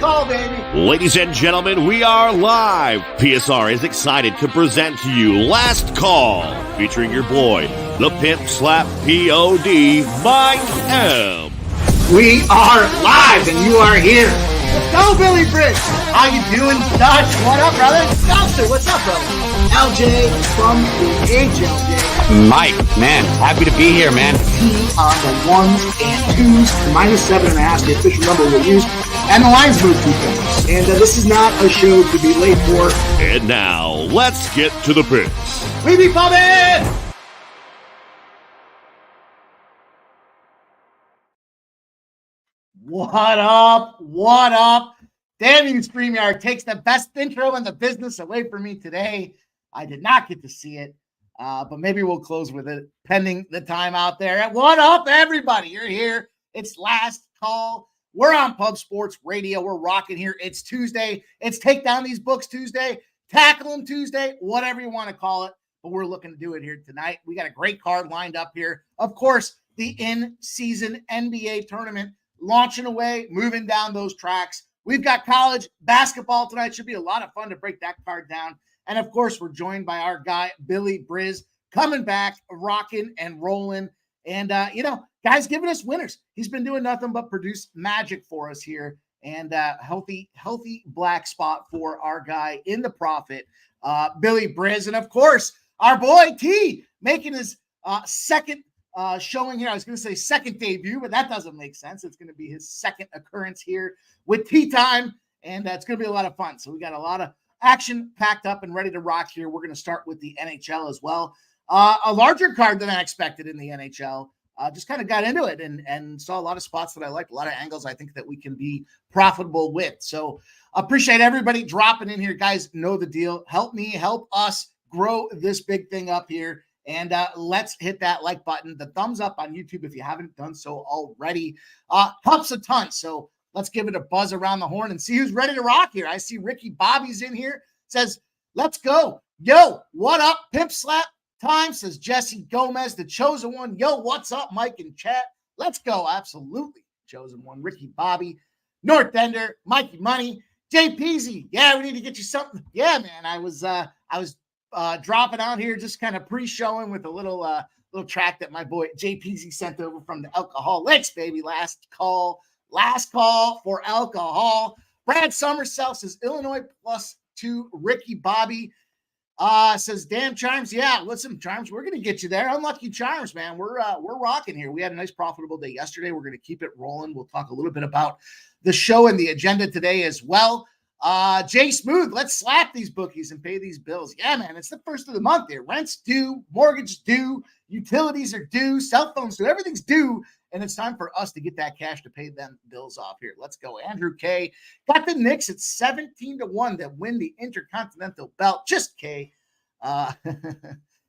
call, baby. Ladies and gentlemen, we are live. PSR is excited to present to you Last Call, featuring your boy, the Pimp Slap P.O.D., Mike M. We are live, and you are here. Let's go, Billy Bridge. How you doing, Dutch? What up, brother? Doctor, what's up, brother? LJ from the HLJ. Mike, man, happy to be here, man. T on the ones and twos, -7.5, the official number we'll use, and the lines move 2 points. And this is not a show to be late for. And now, let's get to the picks. We be pumping! What up? What up? Damn you, StreamYard takes the best intro in the business away from me today. I did not get to see it, but maybe we'll close with it pending the time out there. What up, everybody? You're here. It's Last Call. We're on Pub Sports Radio. We're rocking here. It's Tuesday. It's Take Down These Books Tuesday, Tackle Them Tuesday, whatever you want to call it, but we're looking to do it here tonight. We got a great card lined up here. Of course, the in-season NBA tournament launching away, moving down those tracks. We've got college basketball tonight. Should be a lot of fun to break that card down. And, of course, we're joined by our guy, Billy Briz, coming back, rocking and rolling. And, guys giving us winners. He's been doing nothing but produce magic for us here. And healthy black spot for our guy in the profit, Billy Briz. And, of course, our boy T making his second showing here. I was going to say second debut, but that doesn't make sense. It's going to be his second occurrence here with Tea Time, and it's going to be a lot of fun. So we got a lot of action packed up and ready to rock here. We're going to start with the NHL as well. A larger card than I expected in the NHL. Just kind of got into it and saw a lot of spots that I liked, a lot of angles I think that we can be profitable with. So appreciate everybody dropping in here. Guys, know the deal. Help me, help us grow this big thing up here. And let's hit that like button, the thumbs up on YouTube if you haven't done so already. Helps a ton. So let's give it a buzz around the horn and see who's ready to rock here. I see Ricky Bobby's in here. Says, let's go. Yo, what up? Pimp Slap time, says Jesse Gomez, the chosen one. Yo, what's up, Mike in chat? Let's go. Absolutely. Chosen one. Ricky Bobby, North Ender, Mikey Money, Jay Peasy. Yeah, we need to get you something. Yeah, man. I was dropping out here, just kind of pre-showing with a little track that my boy JPZ sent over from the Alcoholics, baby. Last call for alcohol. Brad Summersell says Illinois +2. Ricky Bobby says, damn Charms. Yeah, listen, Charms, we're gonna get you there. Unlucky Charms, man. We're rocking here. We had a nice profitable day yesterday. We're gonna keep it rolling. We'll talk a little bit about the show and the agenda today as well. Jay Smooth, let's slap these bookies and pay these bills. Yeah, man, it's the first of the month here. Rent's due, mortgage due, utilities are due, cell phones due, everything's due, and it's time for us to get that cash to pay them bills off here. Let's go. Andrew K. Got the Knicks at 17-1 to win the Intercontinental Belt. Just K.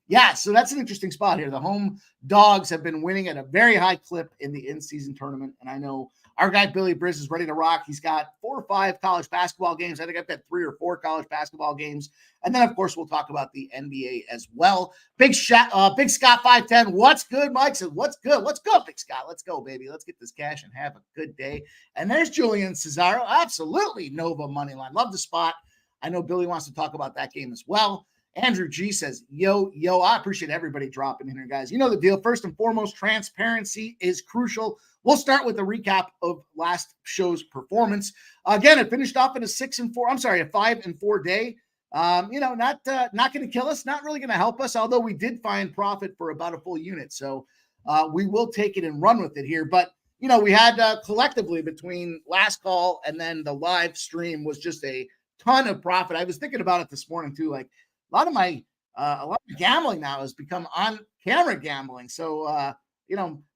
Yeah, so that's an interesting spot here. The home dogs have been winning at a very high clip in the in-season tournament, and I know our guy Billy Briz is ready to rock. He's got 4 or 5 college basketball games. I think I've got 3 or 4 college basketball games. And then, of course, we'll talk about the NBA as well. Big Scott 510. What's good, Mike? Says, what's good? What's good, Big Scott? Let's go, baby. Let's get this cash and have a good day. And there's Julian Cesaro. Absolutely Nova Moneyline. Love the spot. I know Billy wants to talk about that game as well. Andrew G says, yo, I appreciate everybody dropping in here, guys. You know the deal. First and foremost, transparency is crucial. We'll start with a recap of last show's performance. Again, it finished off in a 5-4 day. Not going to kill us, not really going to help us, although we did find profit for about a full unit. So we will take it and run with it here. But, we had collectively between last call and then the live stream was just a ton of profit. I was thinking about it this morning too, like, a lot of gambling now has become on camera gambling. So,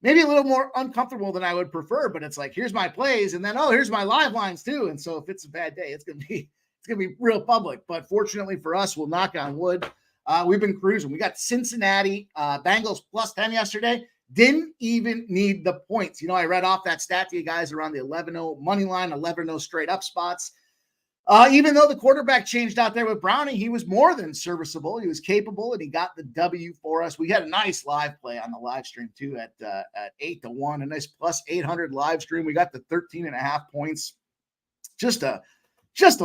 maybe a little more uncomfortable than I would prefer, but it's like, here's my plays. And then, here's my live lines too. And so if it's a bad day, it's going to be real public, but fortunately for us, we'll knock on wood. We've been cruising. We got Cincinnati Bengals +10 yesterday. Didn't even need the points. I read off that stat to you guys around the 11-0 money line, 11-0 straight up spots. Even though the quarterback changed out there with Browning, he was more than serviceable. He was capable, and he got the W for us. We had a nice live play on the live stream, too, at 8-1, a nice +800 live stream. We got the 13.5 points. just a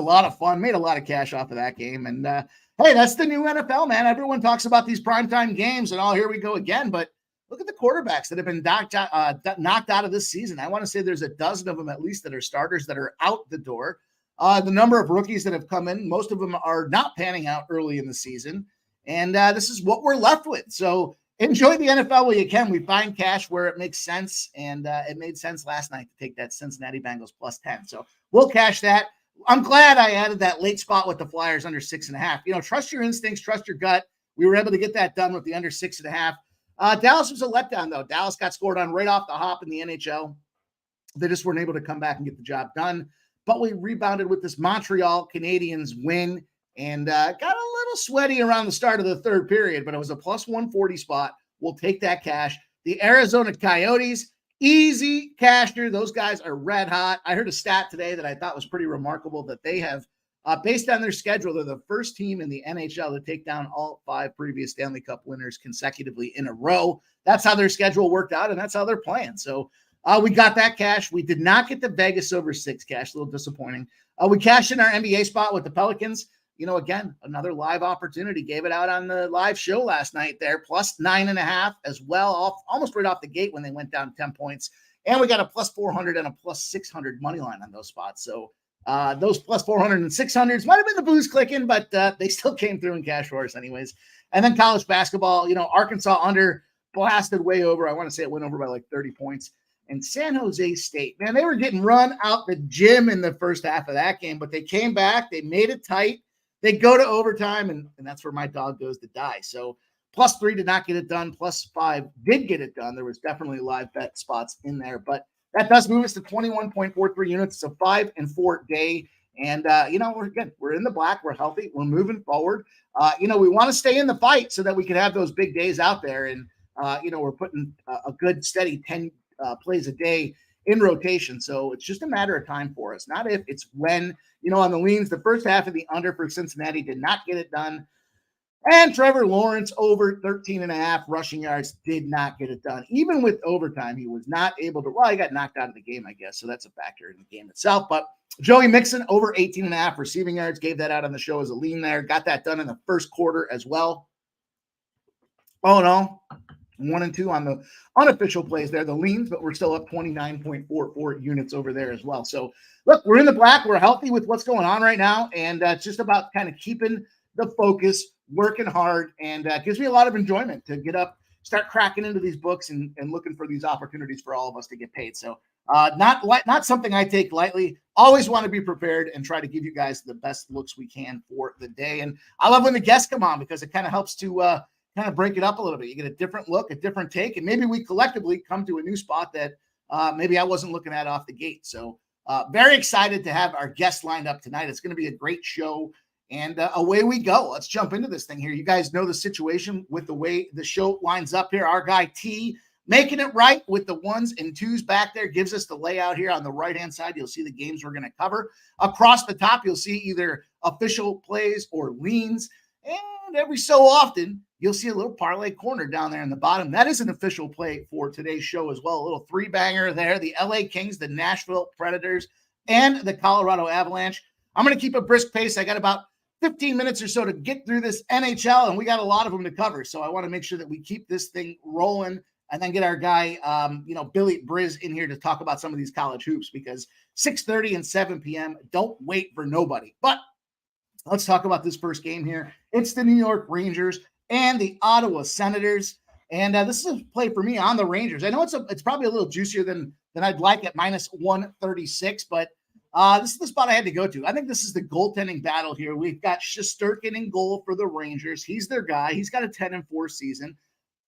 lot of fun. Made a lot of cash off of that game. And hey, that's the new NFL, man. Everyone talks about these primetime games and here we go again. But look at the quarterbacks that have been knocked out of this season. I want to say there's a dozen of them at least that are starters that are out the door. The number of rookies that have come in, most of them are not panning out early in the season. And this is what we're left with. So enjoy the NFL while you can. We find cash where it makes sense. And it made sense last night to take that Cincinnati Bengals plus 10. So we'll cash that. I'm glad I added that late spot with the Flyers under 6.5. Trust your instincts, trust your gut. We were able to get that done with the under 6.5. Dallas was a letdown, though. Dallas got scored on right off the hop in the NHL. They just weren't able to come back and get the job done. But we rebounded with this Montreal Canadiens win and got a little sweaty around the start of the third period, but it was a plus 140 spot. We'll take that cash. The Arizona Coyotes, easy casher. Those guys are red hot. I heard a stat today that I thought was pretty remarkable that they have, based on their schedule, they're the first team in the NHL to take down all 5 previous Stanley Cup winners consecutively in a row. That's how their schedule worked out, and that's how they're playing. So we got that cash. We did not get the Vegas over 6 cash. A little disappointing. We cashed in our NBA spot with the Pelicans. Again, another live opportunity. Gave it out on the live show last night there, plus 9.5 as well, almost right off the gate when they went down 10 points. And we got a plus 400 and a plus 600 money line on those spots. So those plus 400 and 600s might have been the booze clicking, but they still came through in cash for us anyways. And then college basketball, Arkansas under blasted way over. I want to say it went over by like 30 points. And San Jose State, man, they were getting run out the gym in the first half of that game, but they came back. They made it tight. They go to overtime, and that's where my dog goes to die. So plus 3 did not get it done. Plus 5 did get it done. There was definitely live bet spots in there, but that does move us to 21.43 units. It's a 5 and 4 day. And, we're in the black. We're healthy. We're moving forward. We want to stay in the fight so that we can have those big days out there. And, we're putting a good steady 10 plays a day in rotation. So it's just a matter of time for us. Not if, it's when. On the leans, the first half of the under for Cincinnati did not get it done. And Trevor Lawrence over 13.5 rushing yards did not get it done. Even with overtime, he was not able to, he got knocked out of the game, I guess. So that's a factor in the game itself. But Joey Mixon over 18.5 receiving yards, gave that out on the show as a lean there. Got that done in the first quarter as well. Oh, no. 1 and 2 on the unofficial plays there, the leans, but we're still up 29.44 units over there as well. So look, we're in the black. We're healthy with what's going on right now. And it's just about kind of keeping the focus, working hard, and gives me a lot of enjoyment to get up, start cracking into these books and looking for these opportunities for all of us to get paid. So not something I take lightly. Always want to be prepared and try to give you guys the best looks we can for the day. And I love when the guests come on because it kind of helps to kind of break it up a little bit. You get a different look, a different take, and maybe we collectively come to a new spot that maybe I wasn't looking at off the gate. So very excited to have our guests lined up tonight. It's going to be a great show, and away we go. Let's jump into this thing here. You guys know the situation with the way the show lines up here. Our guy T making it right with the 1s and 2s back there, gives us the layout here on the right-hand side. You'll see the games we're going to cover. Across the top, you'll see either official plays or leans, and every so often, you'll see a little parlay corner down there in the bottom. That is an official play for today's show as well. A little 3-banger there. The LA Kings, the Nashville Predators, and the Colorado Avalanche. I'm going to keep a brisk pace. I got about 15 minutes or so to get through this NHL, and we got a lot of them to cover. So I want to make sure that we keep this thing rolling and then get our guy, Billy Briz in here to talk about some of these college hoops, because 6:30 and 7 p.m. don't wait for nobody. But let's talk about this first game here. It's the New York Rangers and the Ottawa Senators. And this is a play for me on the Rangers. I know it's probably a little juicier than I'd like at minus 136, but this is the spot I had to go to. I think this is the goaltending battle here. We've got Shesterkin in goal for the Rangers. He's their guy. He's got a 10-4 season.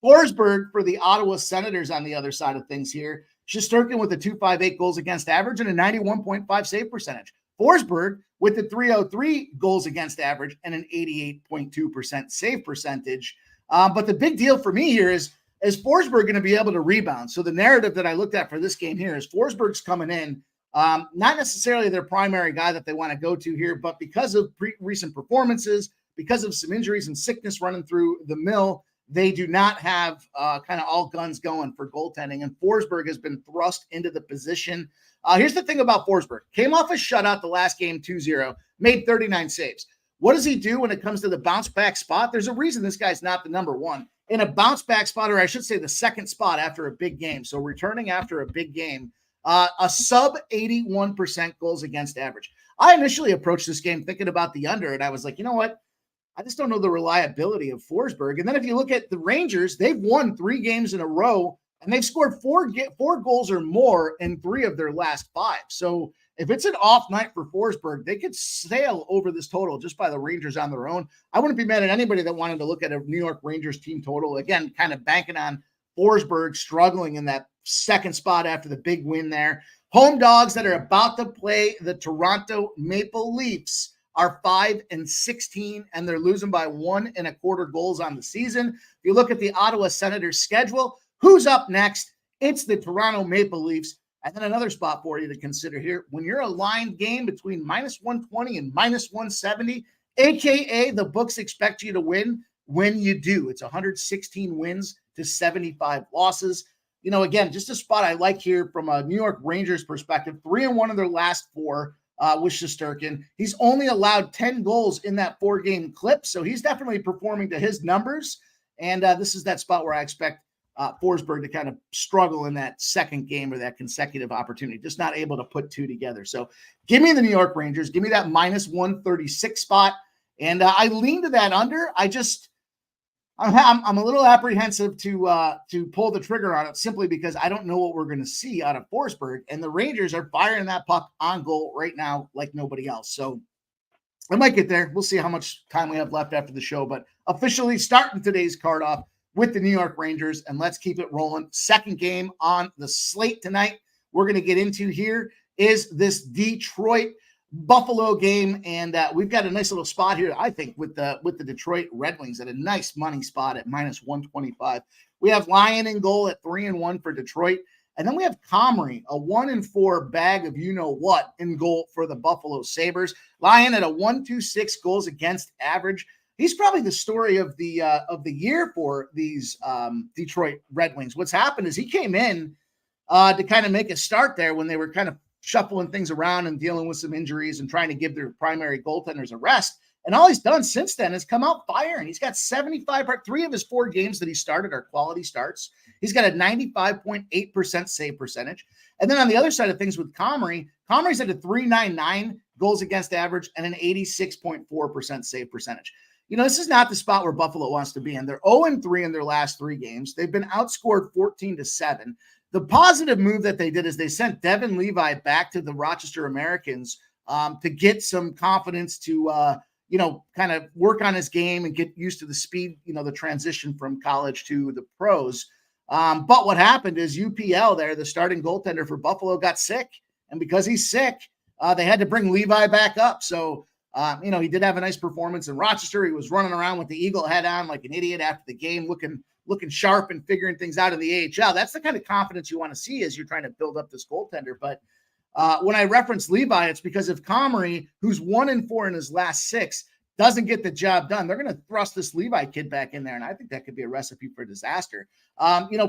Forsberg for the Ottawa Senators on the other side of things here. Shesterkin with a 2.58 goals against average and a 91.5 save percentage. Forsberg with the 303 goals against average and an 88.2% save percentage. But the big deal for me here is Forsberg going to be able to rebound? So the narrative that I looked at for this game here is Forsberg's coming in, not necessarily their primary guy that they want to go to here, but because of recent performances, because of some injuries and sickness running through the mill, they do not have kind of all guns going for goaltending. And Forsberg has been thrust into the position. Here's the thing about Forsberg. Came off a shutout the last game 2-0, made 39 saves. What does he do when it comes to the bounce back spot? There's a reason this guy's not the number one. In a bounce back spot, or I should say the second spot after a big game. So returning after a big game, a sub 81% goals against average. I initially approached this game thinking about the under, and I was like, you know what? I just don't know the reliability of Forsberg. And then if you look at the Rangers, they've won 3 games in a row, and they've scored four goals or more in 3 of their last 5. So if it's an off night for Forsberg, they could sail over this total just by the Rangers on their own. I wouldn't be mad at anybody that wanted to look at a New York Rangers team total. Again, kind of banking on Forsberg struggling in that second spot after the big win there. Home dogs that are about to play the Toronto Maple Leafs are 5-16, and they're losing by 1.25 goals on the season. If you look at the Ottawa Senators schedule, who's up next? It's the Toronto Maple Leafs. And then another spot for you to consider here. When you're a line game between -120 and -170, AKA the books expect you to win when you do. It's 116 wins to 75 losses. You know, again, just a spot I like here from a New York Rangers perspective. 3-1 of their last 4 with Shesterkin. He's only allowed 10 goals in that 4-game clip, so he's definitely performing to his numbers. And this is that spot where I expect Forsberg to kind of struggle in that second game or that consecutive opportunity, just not able to put 2 together. So give me the New York Rangers. Give me that -136 spot. And I lean to that under. I'm a little apprehensive to pull the trigger on it simply because I don't know what we're going to see out of Forsberg. And the Rangers are firing that puck on goal right now like nobody else. So I might get there. We'll see how much time we have left after the show. But officially starting today's card off with the New York Rangers, and let's keep it rolling. Second game on the slate tonight we're going to get into here is this Detroit Buffalo game, and we've got a nice little spot here, I think, with the Detroit Red Wings at a nice money spot at -125. We have Lyon in goal at 3-1 for Detroit, and then we have Comrie, a 1-4 bag of you-know-what in goal for the Buffalo Sabres. Lyon at a 1.26 goals against average. He's probably the story of the year for these Detroit Red Wings. What's happened is he came in to kind of make a start there when they were kind of shuffling things around and dealing with some injuries and trying to give their primary goaltenders a rest. And all he's done since then is come out firing. He's got 75. 3 of his 4 games that he started are quality starts. He's got a 95.8% save percentage. And then on the other side of things with Comrie's at a 3.99 goals against average and an 86.4% save percentage. You know, this is not the spot where Buffalo wants to be in. They're 0-3 in their last 3 games. They've been outscored 14-7. The positive move that they did is they sent Devin Levi back to the Rochester Americans to get some confidence to, kind of work on his game and get used to the speed, the transition from college to the pros. But what happened is UPL there, the starting goaltender for Buffalo, got sick. And because he's sick, they had to bring Levi back up. So, he did have a nice performance in Rochester. He was running around with the Eagle head on like an idiot after the game, looking sharp and figuring things out in the AHL. That's the kind of confidence you want to see as you're trying to build up this goaltender. But when I reference Levi, it's because if Comrie, who's 1-4 in his last 6, doesn't get the job done, they're going to thrust this Levi kid back in there. And I think that could be a recipe for disaster.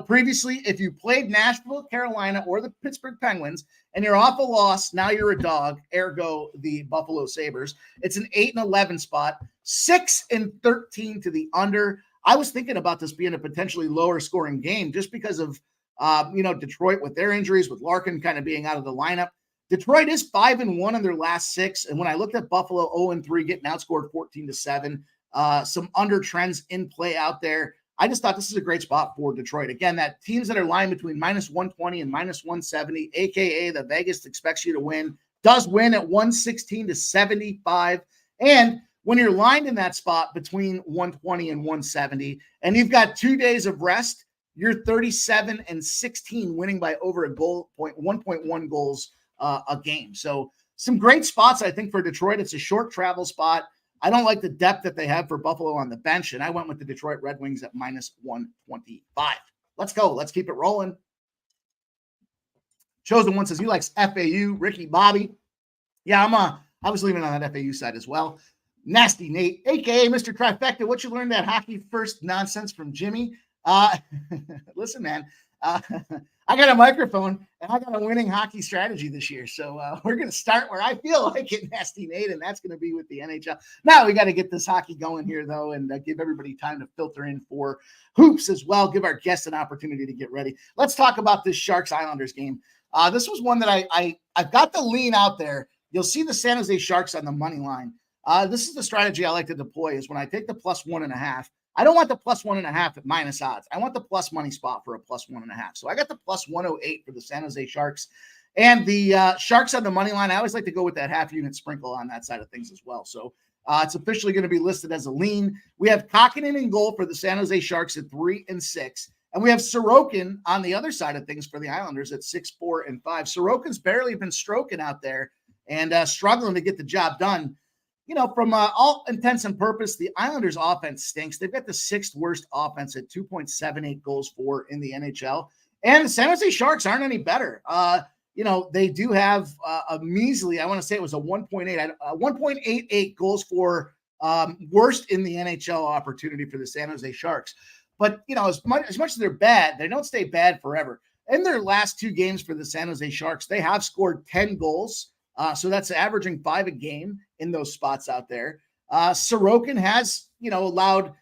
Previously, if you played Nashville, Carolina, or the Pittsburgh Penguins, and you're off a loss, now you're a dog, ergo the Buffalo Sabres. It's an 8-11 spot, 6-13 to the under. I was thinking about this being a potentially lower scoring game just because of, Detroit with their injuries, with Larkin kind of being out of the lineup. Detroit is 5-1 in their last 6. And when I looked at Buffalo 0-3, getting outscored 14-7, some under trends in play out there. I just thought this is a great spot for Detroit. Again, that teams that are lying between -120 and -170, AKA the Vegas expects you to win, does win at 116-75. And when you're lined in that spot between 120 and 170, and you've got 2 days of rest, you're 37-16, winning by over a goal, 1.1 goals a game. So some great spots, I think, for Detroit. It's a short travel spot. I don't like the depth that they have for Buffalo on the bench, and I went with the Detroit Red Wings at -125. Let's go. Let's keep it rolling. Chosen One says he likes FAU. Ricky Bobby. Yeah, I was leaving on that FAU side as well. Nasty Nate, a.k.a. Mr. Trifecta. What you learned that hockey first nonsense from Jimmy? Listen, man, I got a microphone and I got a winning hockey strategy this year. So we're going to start where I feel like it, Nasty Nate, and that's going to be with the NHL. Now we got to get this hockey going here, though, and give everybody time to filter in for hoops as well. Give our guests an opportunity to get ready. Let's talk about this Sharks-Islanders game. This was one that I've got the lean out there. You'll see the San Jose Sharks on the money line. This is the strategy I like to deploy is when I take the +1.5. I don't want the +1.5 at minus odds. I want the plus money spot for a +1.5. So I got the +108 for the San Jose Sharks. And the Sharks on the money line, I always like to go with that half unit sprinkle on that side of things as well. So it's officially going to be listed as a lean. We have Kokkonen in goal for the San Jose Sharks at 3 and 6. And we have Sorokin on the other side of things for the Islanders at 6, 4, and 5. Sorokin's barely been stroking out there and struggling to get the job done. You know, from all intents and purpose, the Islanders offense stinks. They've got the 6th worst offense at 2.78 goals for in the NHL. And the San Jose Sharks aren't any better. You know, they do have a measly, I want to say it was a 1.88 goals for worst in the NHL opportunity for the San Jose Sharks. But, you know, as much as they're bad, they don't stay bad forever. In their last 2 games for the San Jose Sharks, they have scored 10 goals. So that's averaging 5 a game in those spots out there. Sorokin has, you know, allowed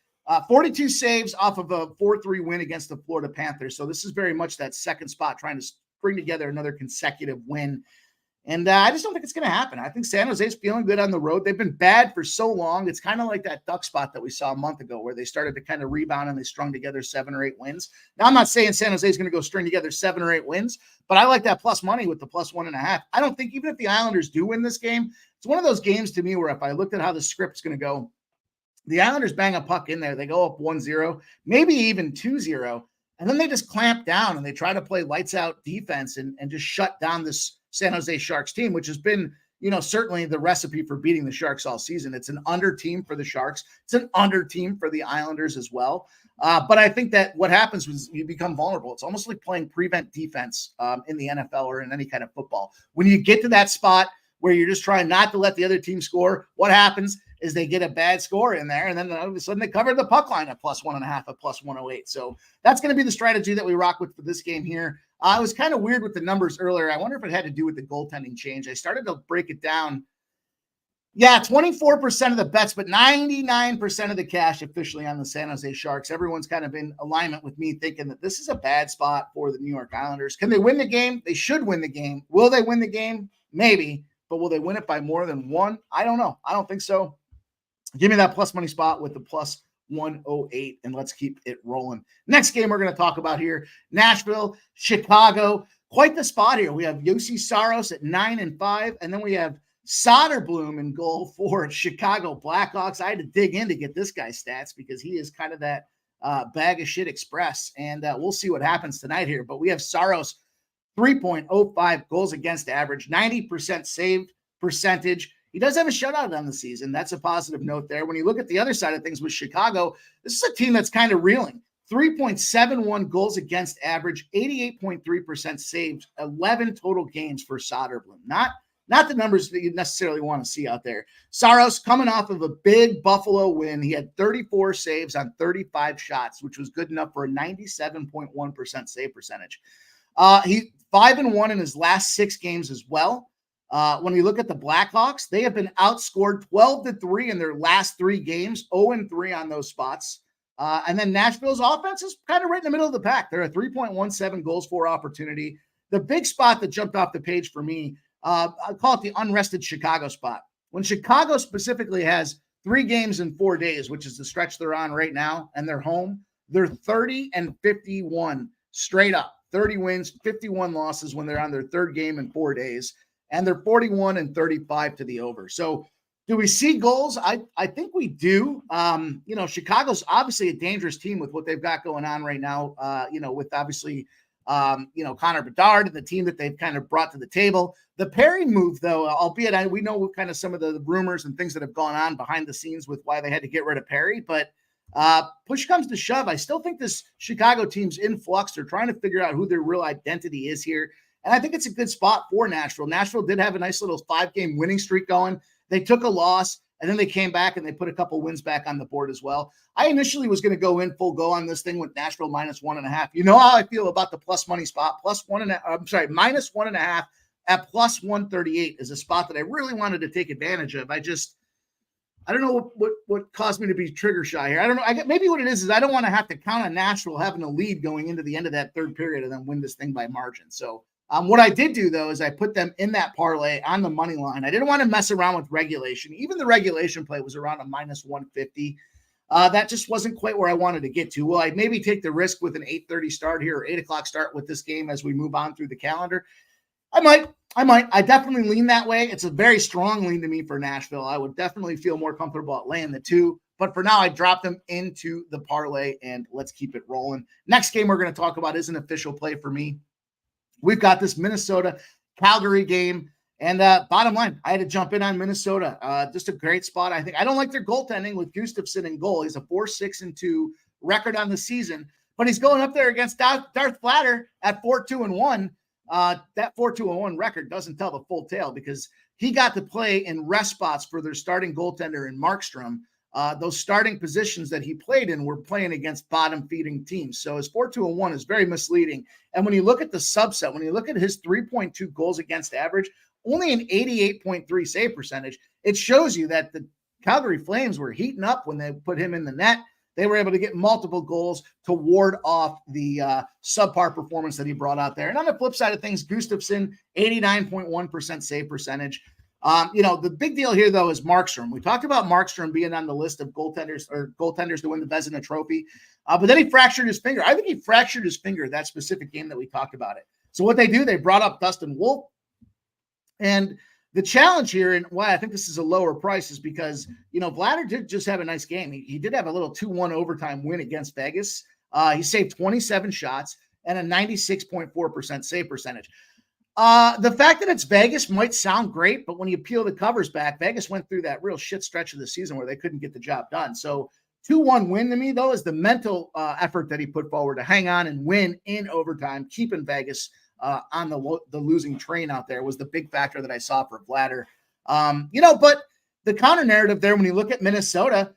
42 saves off of a 4-3 win against the Florida Panthers. So this is very much that second spot, trying to bring together another consecutive win. And I just don't think it's going to happen. I think San Jose's feeling good on the road. They've been bad for so long. It's kind of like that Duck spot that we saw a month ago where they started to kind of rebound and they strung together 7 or 8 wins. Now, I'm not saying San Jose is going to go string together 7 or 8 wins, but I like that plus money with the +1.5. I don't think even if the Islanders do win this game, it's one of those games to me where if I looked at how the script's going to go, the Islanders bang a puck in there. They go up 1-0, maybe even 2-0. And then they just clamp down and they try to play lights out defense and just shut down this San Jose Sharks team, which has been, you know, certainly the recipe for beating the Sharks all season. It's an under team for the Sharks. It's an under team for the Islanders as well. But I think that what happens is you become vulnerable. It's almost like playing prevent defense in the NFL or in any kind of football. When you get to that spot where you're just trying not to let the other team score, what happens is they get a bad score in there, and then all of a sudden they cover the puck line at +1.5, at +108. So that's going to be the strategy that we rock with for this game here. I was kind of weird with the numbers earlier. I wonder if it had to do with the goaltending change. I started to break it down. Yeah, 24% of the bets, but 99% of the cash officially on the San Jose Sharks. Everyone's kind of in alignment with me thinking that this is a bad spot for the New York Islanders. Can they win the game? They should win the game. Will they win the game? Maybe. But will they win it by more than 1? I don't know. I don't think so. Give me that plus money spot with the +108, and let's keep it rolling. Next game we're going to talk about here, Nashville, Chicago. Quite the spot here. We have Yossi Saros at 9 and 5, and then we have Soderblom in goal for Chicago Blackhawks. I had to dig in to get this guy's stats because he is kind of that bag of shit express, and we'll see what happens tonight here. But we have Saros, 3.05 goals against average, 90% save percentage. He does have a shutout on the season. That's a positive note there. When you look at the other side of things with Chicago, this is a team that's kind of reeling. 3.71 goals against average, 88.3% saved, 11 total games for Soderblom. Not the numbers that you necessarily want to see out there. Saros coming off of a big Buffalo win. He had 34 saves on 35 shots, which was good enough for a 97.1% save percentage. He 5-1 in his last 6 games as well. When you look at the Blackhawks, they have been outscored 12-3 in their last 3 games, 0-3 on those spots. And then Nashville's offense is kind of right in the middle of the pack. They're a 3.17 goals for opportunity. The big spot that jumped off the page for me, I call it the unrested Chicago spot. When Chicago specifically has 3 games in 4 days, which is the stretch they're on right now, and they're home, they're 30-51 straight up. 30 wins, 51 losses when they're on their 3rd game in 4 days. And they're 41-35 to the over. So do we see goals? I think we do. You know, Chicago's obviously a dangerous team with what they've got going on right now, you know, with obviously, you know, Connor Bedard and the team that they've kind of brought to the table. The Perry move, though, albeit we know kind of some of the rumors and things that have gone on behind the scenes with why they had to get rid of Perry. But push comes to shove, I still think this Chicago team's in flux. They're trying to figure out who their real identity is here. And I think it's a good spot for Nashville. Nashville did have a nice little 5-game winning streak going. They took a loss And then they came back and they put a couple wins back on the board as well. I initially was going to go in full go on this thing with Nashville -1.5. You know how I feel about the plus money spot, -1.5 at plus 138 is a spot that I really wanted to take advantage of. I don't know what caused me to be trigger shy here. I don't know. Maybe what it is I don't want to have to count on Nashville having a lead going into the end of that third period and then win this thing by margin. So what I did do, though, is I put them in that parlay on the money line. I didn't want to mess around with regulation. Even the regulation play was around a -150. That just wasn't quite where I wanted to get to. Will I maybe take the risk with an 8:30 start here or 8 o'clock start with this game as we move on through the calendar? I might. I definitely lean that way. It's a very strong lean to me for Nashville. I would definitely feel more comfortable at laying the 2. But for now, I dropped them into the parlay, and let's keep it rolling. Next game we're going to talk about is an official play for me. We've got this Minnesota-Calgary game. And bottom line, I had to jump in on Minnesota. Just a great spot, I think. I don't like their goaltending with Gustafsson in goal. He's a 4-6-2 record on the season. But he's going up there against Darth Flatter at 4-2-1. That 4-2-1 record doesn't tell the full tale because he got to play in rest spots for their starting goaltender in Markstrom. Those starting positions that he played in were playing against bottom-feeding teams. So his 4-2-1 is very misleading. And when you look at the subset, when you look at his 3.2 goals against average, only an 88.3 save percentage, it shows you that the Calgary Flames were heating up when they put him in the net. They were able to get multiple goals to ward off the subpar performance that he brought out there. And on the flip side of things, Gustafsson, 89.1% save percentage. The big deal here, though, is Markstrom. We talked about Markstrom being on the list of goaltenders to win the Vezina Trophy, but then he fractured his finger. I think he fractured his finger that specific game that we talked about it. So what they do, they brought up Dustin Wolf. And the challenge here, and why I think this is a lower price, is because, Vladar did just have a nice game. He did have a little 2-1 overtime win against Vegas. He saved 27 shots and a 96.4% save percentage. The fact that it's Vegas might sound great, but when you peel the covers back, Vegas went through that real shit stretch of the season where they couldn't get the job done. So 2-1 win to me, though, is the mental effort that he put forward to hang on and win in overtime, keeping Vegas on the losing train out there was the big factor that I saw for Vladar. But the counter narrative there, when you look at Minnesota,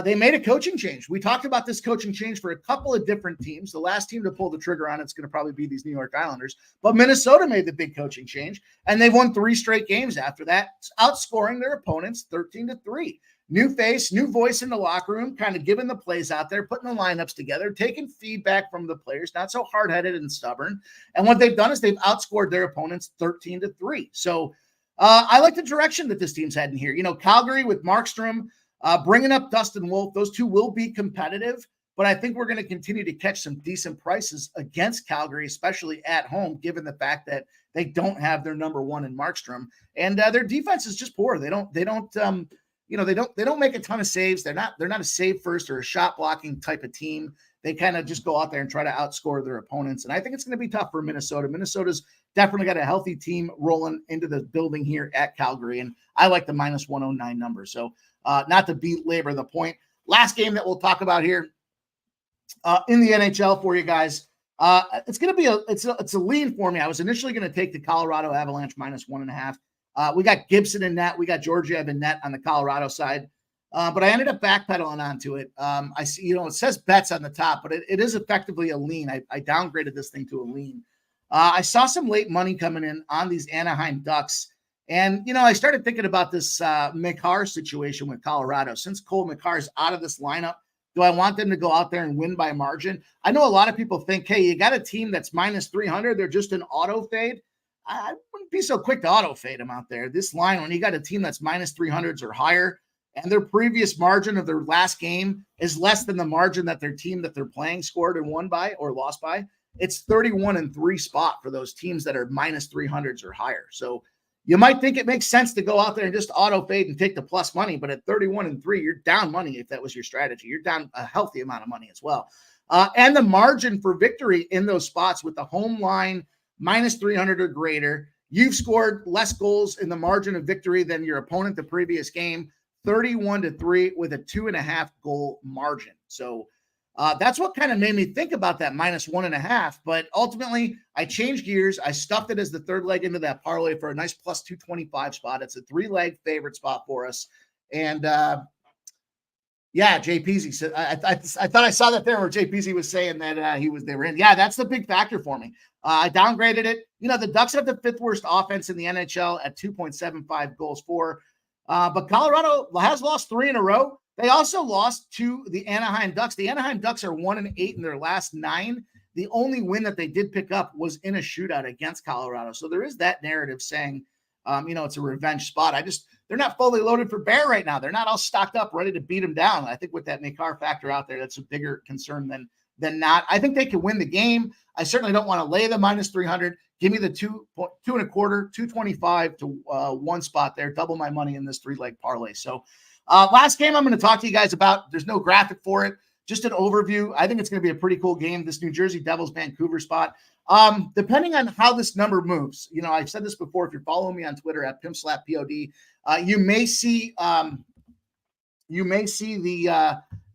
they made a coaching change. We talked about this coaching change for a couple of different teams. The last team to pull the trigger on it's going to probably be these New York Islanders, but Minnesota made the big coaching change, and they've won 3 straight games after that, outscoring their opponents 13-3. New face, new voice in the locker room, kind of giving the plays out there, putting the lineups together, taking feedback from the players, not so hard-headed and stubborn. And what they've done is they've outscored their opponents 13-3. So I like the direction that this team's heading here. Calgary with Markstrom, bringing up Dustin Wolf, those two will be competitive, but I think we're going to continue to catch some decent prices against Calgary, especially at home, given the fact that they don't have their number one in Markstrom, and their defense is just poor. They don't make a ton of saves. They're not a save first or a shot blocking type of team. They kind of just go out there and try to outscore their opponents. And I think it's going to be tough for Minnesota. Minnesota's definitely got a healthy team rolling into the building here at Calgary. And I like the -109 number. So not to belabor the point. Last game that we'll talk about here in the NHL for you guys. It's going to be it's a lean for me. I was initially going to take the Colorado Avalanche -1.5. We got Gibson in net. We got Georgiev in net on the Colorado side. But I ended up backpedaling onto it. I see, it says bets on the top, but it is effectively a lean. I downgraded this thing to a lean. I saw some late money coming in on these Anaheim Ducks. And, I started thinking about this Makar situation with Colorado. Since Cole Makar's out of this lineup, do I want them to go out there and win by margin? I know a lot of people think, hey, you got a team that's -300. They're just an auto fade. I wouldn't be so quick to auto fade them out there. This line, when you got a team that's -300s or higher, and their previous margin of their last game is less than the margin that their team that they're playing scored and won by or lost by, it's 31-3 spot for those teams that are -300s or higher. So you might think it makes sense to go out there and just auto fade and take the plus money, but at 31-3, you're down money if that was your strategy. You're down a healthy amount of money as well. And the margin for victory in those spots with the home line -300 or greater, you've scored less goals in the margin of victory than your opponent the previous game, 31-3 with a 2.5 goal margin. So that's what kind of made me think about that -1.5. But ultimately, I changed gears. I stuffed it as the third leg into that parlay for a nice +225 spot. It's a 3-leg favorite spot for us. And yeah, JPZ said, I thought I saw that there where JPZ was saying that they were in. Yeah, that's the big factor for me. I downgraded it. The Ducks have the 5th worst offense in the NHL at 2.75 goals for. But Colorado has lost 3 in a row. They also lost to the Anaheim Ducks. The Anaheim Ducks are 1-8 in their last 9. The only win that they did pick up was in a shootout against Colorado. So there is that narrative saying, it's a revenge spot. They're not fully loaded for bear right now. They're not all stocked up, ready to beat them down. I think with that Makar factor out there, that's a bigger concern than not. I think they can win the game. I certainly don't want to lay the minus 300. Give me the 2.25, 225 to 1 spot there. Double my money in this 3-leg parlay. So last game I'm going to talk to you guys about. There's no graphic for it. Just an overview. I think it's going to be a pretty cool game. This New Jersey Devils Vancouver spot. Depending on how this number moves, I've said this before. If you're following me on Twitter at pimpslappod, you may see the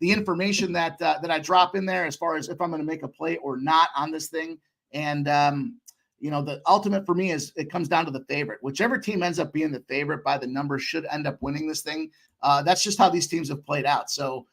information that I drop in there as far as if I'm going to make a play or not on this thing. And the ultimate for me is it comes down to the favorite. Whichever team ends up being the favorite by the number should end up winning this thing. That's just how these teams have played out. So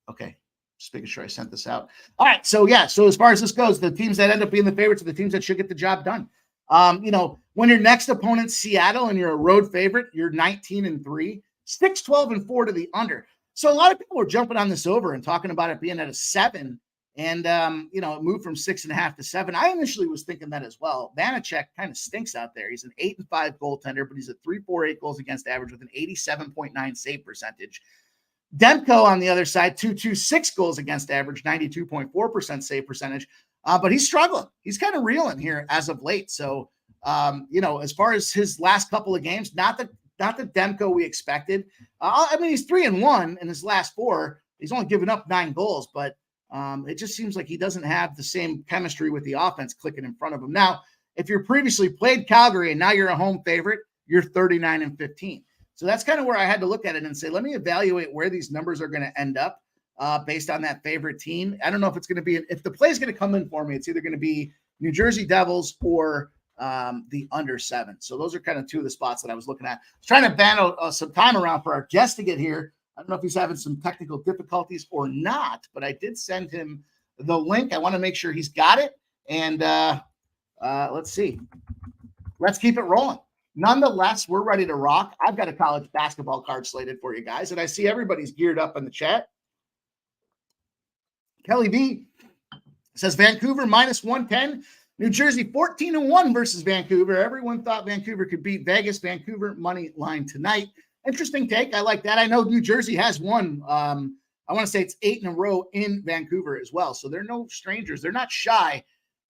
okay, just making sure I sent this out. All right, so as far as this goes, the teams that end up being the favorites are the teams that should get the job done. When your next opponent's Seattle and you're a road favorite, you're 19-3, 6-12-4 to the under. So a lot of people were jumping on this over and talking about it being at a 7, and it moved from 6.5 to 7. I initially was thinking that as well. Vanacek kind of stinks out there. He's an 8-5 goaltender, but he's a 3.48 goals against average with an 87.9 save percentage. Demko on the other side, 2.26 goals against average, 92.4% save percentage. But he's struggling. He's kind of reeling here as of late. So, as far as his last couple of games, not the Demko we expected. He's 3-1 in his last 4. He's only given up 9 goals, but it just seems like he doesn't have the same chemistry with the offense clicking in front of him. Now, if you're previously played Calgary and now you're a home favorite, you're 39-15. So that's kind of where I had to look at it and say, let me evaluate where these numbers are going to end up based on that favorite team. I don't know if it's going to be, if the play is going to come in for me, it's either going to be New Jersey Devils or the under 7. So those are kind of 2 of the spots that I was looking at. I was trying to battle some time around for our guest to get here. I don't know if he's having some technical difficulties or not, but I did send him the link. I want to make sure he's got it. And let's see. Let's keep it rolling. Nonetheless, we're ready to rock. I've got a college basketball card slated for you guys, and I see everybody's geared up in the chat. Kelly V says Vancouver minus 110. New Jersey 14-1 versus Vancouver. Everyone thought Vancouver could beat Vegas. Vancouver money line tonight. Interesting take. I like that. I know New Jersey has won. I want to say it's 8 in a row in Vancouver as well. So they're no strangers. They're not shy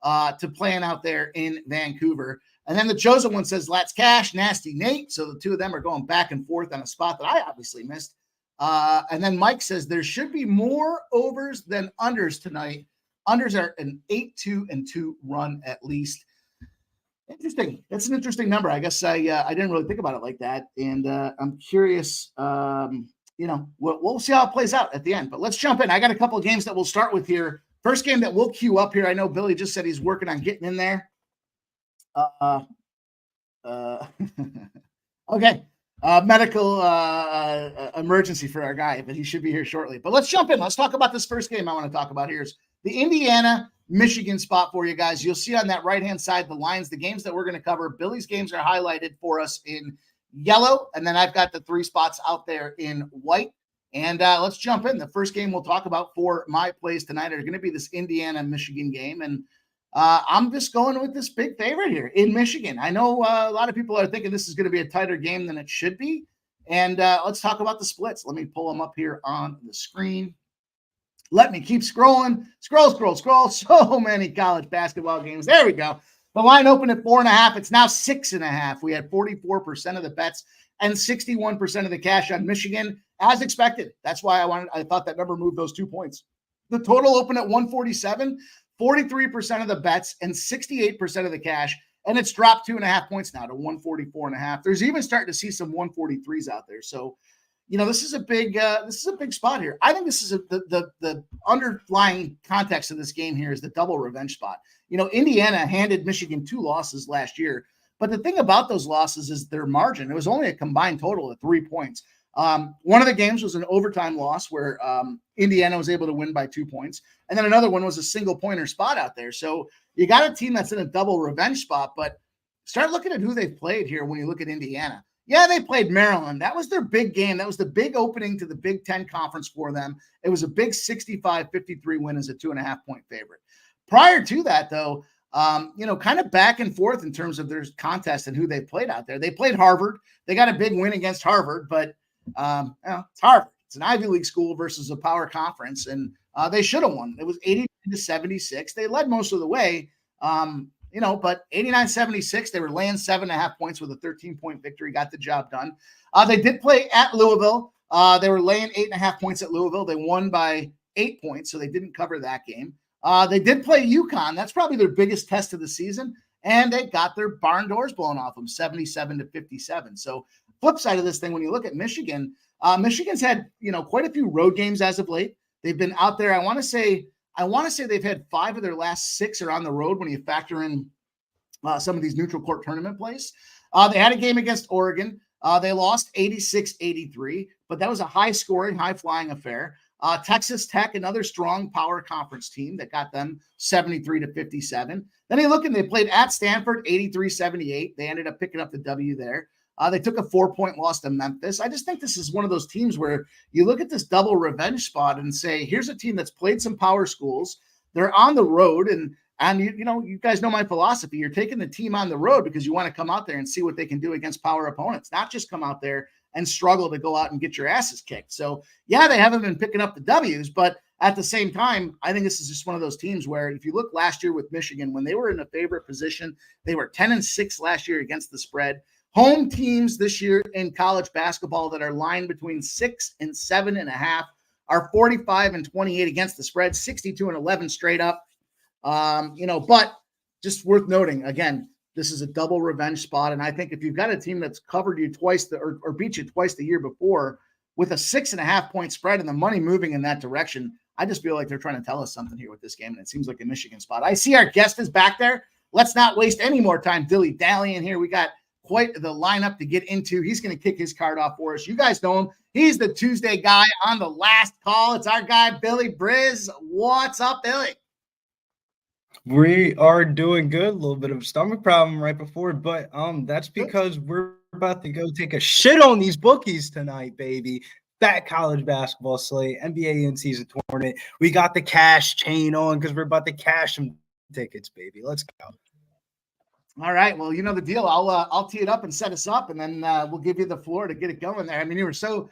to playing out there in Vancouver. And then the chosen one says, let's cash, Nasty Nate. So the 2 of them are going back and forth on a spot that I obviously missed. And then Mike says there should be more overs than unders tonight. Unders are an 8-2-2 run at least. Interesting. That's an interesting number. I guess I didn't really think about it like that. And I'm curious, we'll see how it plays out at the end. But let's jump in. I got a couple of games that we'll start with here. First game that we'll queue up here. I know Billy just said he's working on getting in there. Okay. Medical emergency for our guy, but he should be here shortly. But let's jump in. Let's talk about this first game I want to talk about. Here's the Indiana-Michigan spot for you guys. You'll see on that right-hand side the lines, the games that we're going to cover. Billy's games are highlighted for us in yellow, and then I've got the 3 spots out there in white. And let's jump in. The first game we'll talk about for my plays tonight are going to be this Indiana-Michigan game, and I'm just going with this big favorite here in Michigan. I know a lot of people are thinking this is going to be a tighter game than it should be. And let's talk about the splits. Let me pull them up here on the screen. Let me keep scrolling. Scroll. So many college basketball games. There we go. The line opened at 4.5. It's now 6.5. We had 44% of the bets and 61% of the cash on Michigan, as expected. That's why I thought that number moved those 2 points. The total opened at 147. 43% of the bets and 68% of the cash, and it's dropped 2.5 points now to 144.5. There's even starting to see some 143s out there. So, this is a big spot here. I think this is the underlying context of this game here is the double revenge spot. Indiana handed Michigan 2 losses last year, But the thing about those losses is their margin. It was only a combined total of 3 points. One of the games was an overtime loss where Indiana was able to win by 2 points. And then another one was a single pointer spot out there. So you got a team that's in a double revenge spot, but start looking at who they've played here when you look at Indiana. Yeah, they played Maryland. That was their big game. That was the big opening to the Big Ten Conference for them. It was a big 65-53 win as a 2.5-point favorite. Prior to that, though, kind of back and forth in terms of their contest and who they played out there. They played Harvard. They got a big win against Harvard, but it's Harvard. It's an Ivy League school versus a power conference, and they should have won. It was 80-76. They led most of the way, but 89-76, they were laying 7.5 points with a 13-point victory, got the job done. They did play at Louisville. They were laying 8.5 points at Louisville. They won by 8 points, so they didn't cover that game. They did play UConn. That's probably their biggest test of the season, and they got their barn doors blown off them, 77-57. So flip side of this thing, when you look at Michigan, Michigan's had, quite a few road games as of late. They've been out there. I want to say they've had 5 of their last 6 are on the road when you factor in some of these neutral court tournament plays. They had a game against Oregon. They lost 86-83, but that was a high-scoring, high-flying affair. Texas Tech, another strong power conference team that got them 73-57. Then you look and they played at Stanford 83-78. They ended up picking up the W there. They took a 4-point loss to Memphis. I just think this is one of those teams where you look at this double revenge spot and say, here's a team that's played some power schools. They're on the road, and you guys know my philosophy. You're taking the team on the road because you want to come out there and see what they can do against power opponents, not just come out there and struggle to go out and get your asses kicked. So, yeah, they haven't been picking up the W's, but at the same time, I think this is just one of those teams where if you look last year with Michigan, when they were in a favorite position, they were 10-6 last year against the spread. Home teams this year in college basketball that are lined between 6 and 7.5 are 45-28 against the spread, 62-11 straight up. But just worth noting, again, this is a double revenge spot. And I think if you've got a team that's covered you twice or beat you twice the year before with a 6.5-point spread and the money moving in that direction, I just feel like they're trying to tell us something here with this game. And it seems like a Michigan spot. I see our guest is back there. Let's not waste any more time dilly-dallying here. We got quite the lineup to get into. He's going to kick his card off for us. You guys know him. He's the Tuesday guy on the last call. It's our guy, Billy Briz. What's up, Billy? We are doing good. A little bit of a stomach problem right before, but that's because we're about to go take a shit on these bookies tonight, baby. That college basketball slate, NBA in-season tournament. We got the cash chain on because we're about to cash some tickets, baby. Let's go. All right. Well, you know the deal. I'll tee it up and set us up, and then we'll give you the floor to get it going there. I mean, you were so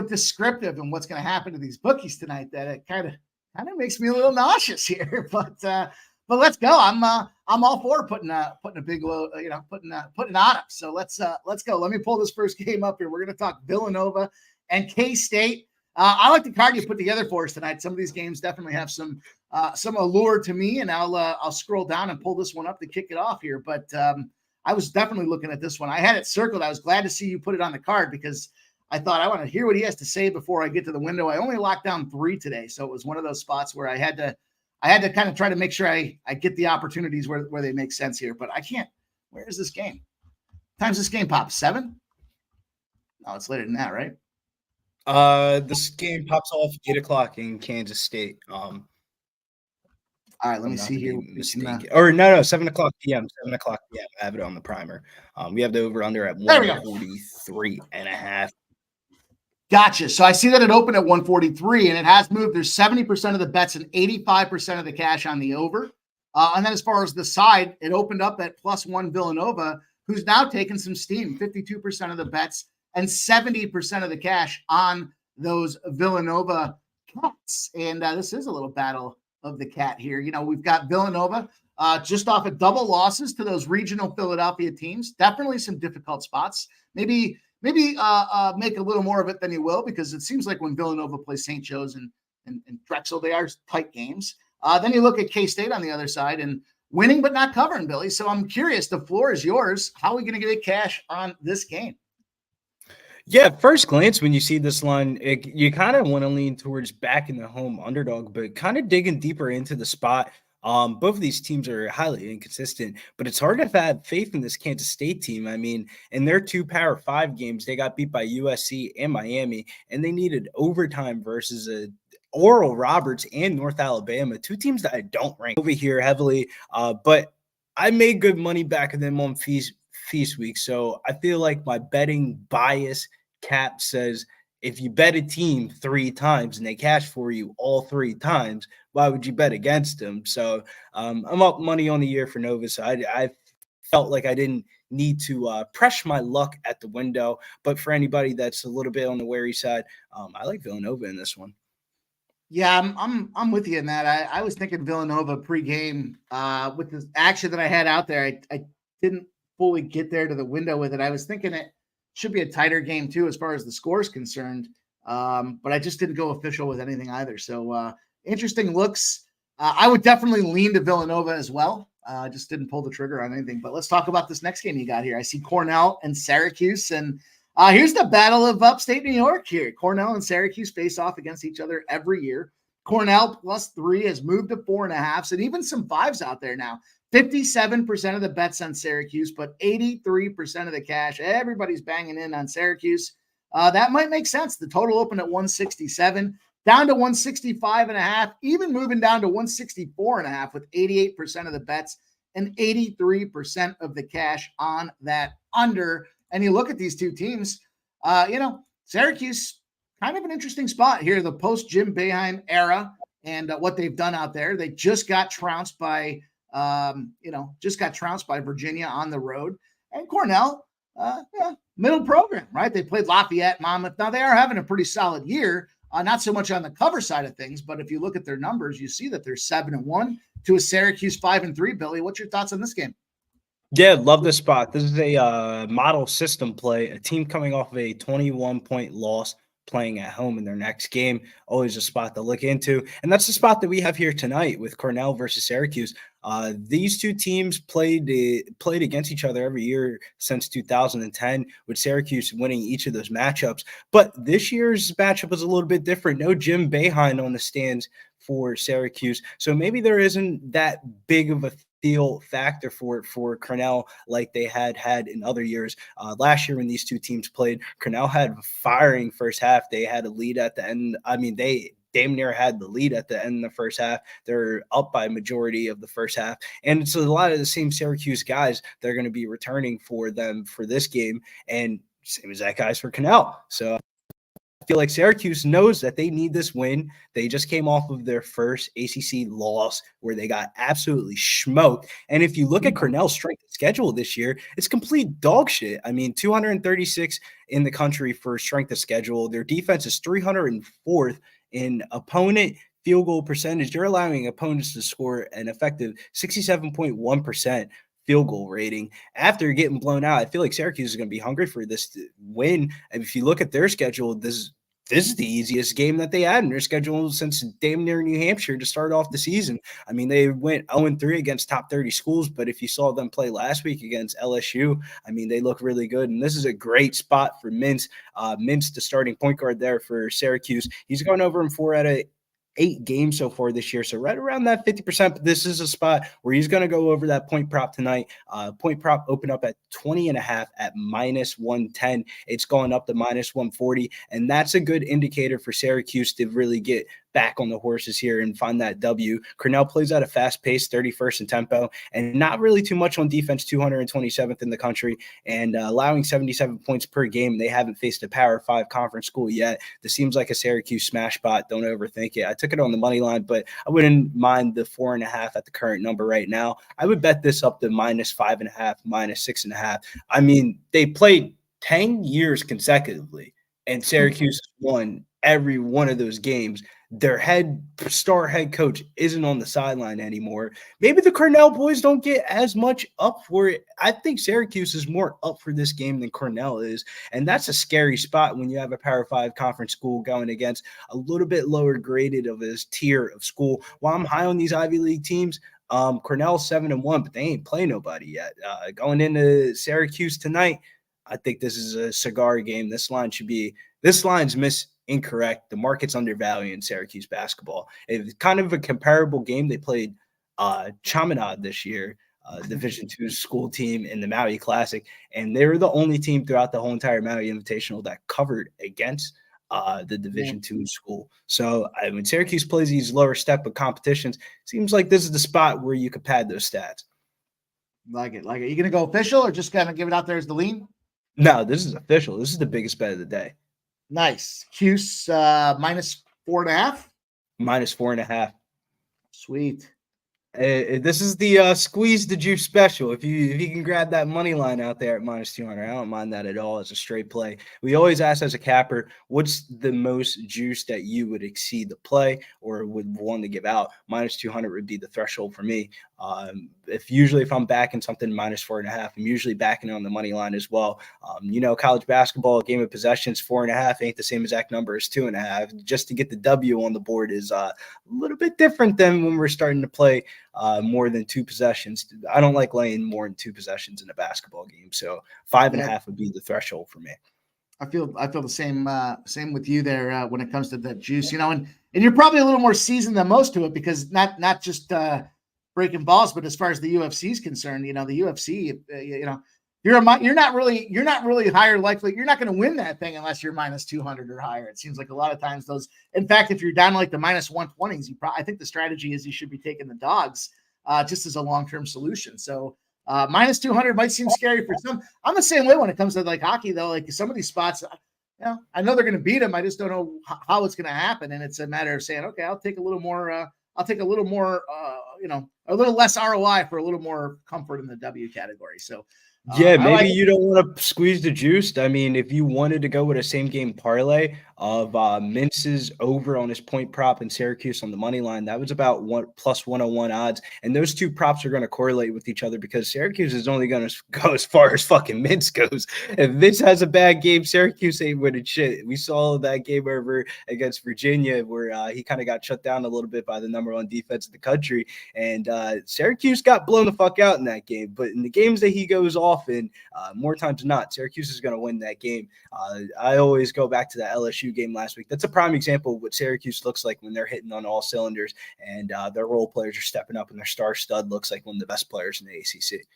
descriptive in what's going to happen to these bookies tonight that it kind of makes me a little nauseous here. But let's go. I'm all for putting a big load, putting on them. So let's go. Let me pull this first game up here. We're going to talk Villanova and K-State. I like the card you put together for us tonight. Some of these games definitely have some allure to me, and I'll scroll down and pull this one up to kick it off here. But I was definitely looking at this one. I had it circled. I was glad to see you put it on the card because I thought I want to hear what he has to say before I get to the window. I only locked down 3 today, so it was one of those spots where I had to kind of try to make sure I get the opportunities where they make sense here. But I can't. Where is this game? Time's this game pop? 7? No, it's later than that, right? This game pops off 8:00 in Kansas State. All right, let me see here. Or no, 7:00 p.m. 7:00 p.m. I have it on the primer. We have the over/under at 143.5. Gotcha. So I see that it opened at 143, and it has moved. There's 70% of the bets and 85% of the cash on the over. And then as far as the side, it opened up at +1 Villanova, who's now taken some steam. 52% of the bets and 70% of the cash on those Villanova Cats. And this is a little battle of the cat here. We've got Villanova just off of double losses to those regional Philadelphia teams. Definitely some difficult spots. Maybe make a little more of it than you will, because it seems like when Villanova plays St. Joe's and Drexel, they are tight games. Then you look at K-State on the other side and winning but not covering, Billy. So I'm curious. The floor is yours. How are we going to get cash on this game? Yeah, at first glance, when you see this line, you kind of want to lean towards backing the home underdog, but kind of digging deeper into the spot. Both of these teams are highly inconsistent, but it's hard to have faith in this Kansas State team. I mean, in their 2 Power 5 games, they got beat by USC and Miami, and they needed overtime versus Oral Roberts and North Alabama, 2 teams that I don't rank over here heavily, but I made good money back in them on feast week, so I feel like my betting bias cap says if you bet a team 3 times and they cash for you all 3 times, why would you bet against them? So I'm up money on the year for Nova. So I felt like I didn't need to press my luck at the window. But for anybody that's a little bit on the wary side, I like Villanova in this one. Yeah, I'm with you in that. I was thinking Villanova pregame with the action that I had out there. I didn't fully get there to the window with it. I was thinking it should be a tighter game too, as far as the score is concerned. But I just didn't go official with anything either. So interesting looks. I would definitely lean to Villanova as well. Just didn't pull the trigger on anything. But let's talk about this next game you got here. I see Cornell and Syracuse, and here's the battle of upstate New York here. Cornell and Syracuse face off against each other every year. Cornell +3 has moved to 4.5, and even some 5s out there now. 57% of the bets on Syracuse, but 83% of the cash. Everybody's banging in on Syracuse. That might make sense. The total opened at 167, down to 165.5, even moving down to 164.5 with 88% of the bets and 83% of the cash on that under. And you look at these 2 teams, Syracuse, kind of an interesting spot here, the post-Jim Boeheim era and what they've done out there. They just got trounced by Virginia on the road. And Cornell, middle program, right? They played Lafayette, Monmouth. Now they are having a pretty solid year, not so much on the cover side of things, but if you look at their numbers, you see that they're 7-1 to a Syracuse 5-3. Billy, what's your thoughts on this game? Yeah, love this spot. This is a model system play, a team coming off of a 21-point loss playing at home in their next game. Always a spot to look into. And that's the spot that we have here tonight with Cornell versus Syracuse. These 2 teams played against each other every year since 2010, with Syracuse winning each of those matchups. But this year's matchup was a little bit different. No Jim Boeheim on the stands for Syracuse. So maybe there isn't that big of a feel factor for Cornell like they had in other years. Last year when these 2 teams played, Cornell had a firing first half. They had a lead at the end. I mean, they damn near had the lead at the end of the first half. They're up by majority of the first half. And it's a lot of the same Syracuse guys that are going to be returning for them for this game. And same exact guys for Cornell. So I feel like Syracuse knows that they need this win. They just came off of their first ACC loss where they got absolutely smoked. And if you look at Cornell's strength of schedule this year, it's complete dog shit. I mean, 236 in the country for strength of schedule. Their defense is 304th in opponent field goal percentage. They're allowing opponents to score an effective 67.1% field goal rating. After getting blown out, I feel like Syracuse is going to be hungry for this win. And if you look at their schedule, this is the easiest game that they had in their schedule since damn near New Hampshire to start off the season. I mean, they went 0-3 against top 30 schools, but if you saw them play last week against LSU, I mean, they look really good. And this is a great spot for Mintz. Mintz, the starting point guard there for Syracuse. He's going over in 4 out of 8 games so far this year. So right around that 50%, but this is a spot where he's going to go over that point prop tonight. Point prop open up at 20.5 at -110. It's going up to -140. And that's a good indicator for Syracuse to really get back on the horses here and find that W. Cornell plays at a fast pace, 31st in tempo, and not really too much on defense, 227th in the country, and allowing 77 points per game. They haven't faced a Power 5 conference school yet. This seems like a Syracuse smash spot. Don't overthink it. I took it on the money line, but I wouldn't mind the 4.5 at the current number right now. I would bet this up to -5.5, -6.5. I mean, they played 10 years consecutively, and Syracuse won every one of those games. Their star head coach isn't on the sideline anymore. Maybe the Cornell boys don't get as much up for it. I think Syracuse is more up for this game than Cornell is. And that's a scary spot when you have a Power 5 conference school going against a little bit lower graded of his tier of school. While I'm high on these Ivy League teams, Cornell's 7-1, but they ain't play nobody yet. Going into Syracuse tonight, I think this is a cigar game. This line's incorrect. The market's undervaluing Syracuse basketball. It's kind of a comparable game. They played Chaminade this year, Division II school team in the Maui Classic, and they were the only team throughout the whole entire Maui Invitational that covered against the Division II school. So when Syracuse plays these lower step of competitions, seems like this is the spot where you could pad those stats. Like it. You gonna go official or just kind of give it out there as the lean? No, this is official. This is the biggest bet of the day. Nice. Cuse minus 4.5. Minus 4.5. Sweet. This is the squeeze the juice special. If you can grab that money line out there at minus 200, I don't mind that at all as a straight play. We always ask as a capper, what's the most juice that you would exceed the play or would want to give out? Minus 200 would be the threshold for me. If I'm backing something minus 4.5, I'm usually backing on the money line as well. College basketball, game of possessions, 4.5 ain't the same exact number as 2.5. Just to get the W on the board is a little bit different than when we're starting to play more than 2 possessions. I don't like laying more than 2 possessions in a basketball game. So 5.5 would be the threshold for me. I feel the same with you there when it comes to that juice, and you're probably a little more seasoned than most to it because not just breaking balls, but as far as the UFC is concerned, the UFC, you're not really higher likely. You're not going to win that thing unless you're minus 200 or higher. It seems like a lot of times those. In fact, if you're down like the minus 120s, I think the strategy is you should be taking the dogs just as a long-term solution. So minus 200 might seem scary for some. I'm the same way when it comes to like hockey though. Like some of these spots, I know they're going to beat them. I just don't know how it's going to happen, and it's a matter of saying, okay, I'll take a little more. A little less ROI for a little more comfort in the W category. So, maybe you don't want to squeeze the juice. I mean, if you wanted to go with a same game parlay of Mintz's over on his point prop in Syracuse on the money line, that was about plus 101 odds. And those two props are going to correlate with each other because Syracuse is only going to go as far as fucking Mintz goes. If Mintz has a bad game, Syracuse ain't winning shit. We saw that game over against Virginia where he kind of got shut down a little bit by the number one defense in the country. And Syracuse got blown the fuck out in that game. But in the games that he goes off in, more times than not, Syracuse is going to win that game. I always go back to that LSU game last week. That's a prime example of what Syracuse looks like when they're hitting on all cylinders and their role players are stepping up and their star stud looks like one of the best players in the ACC.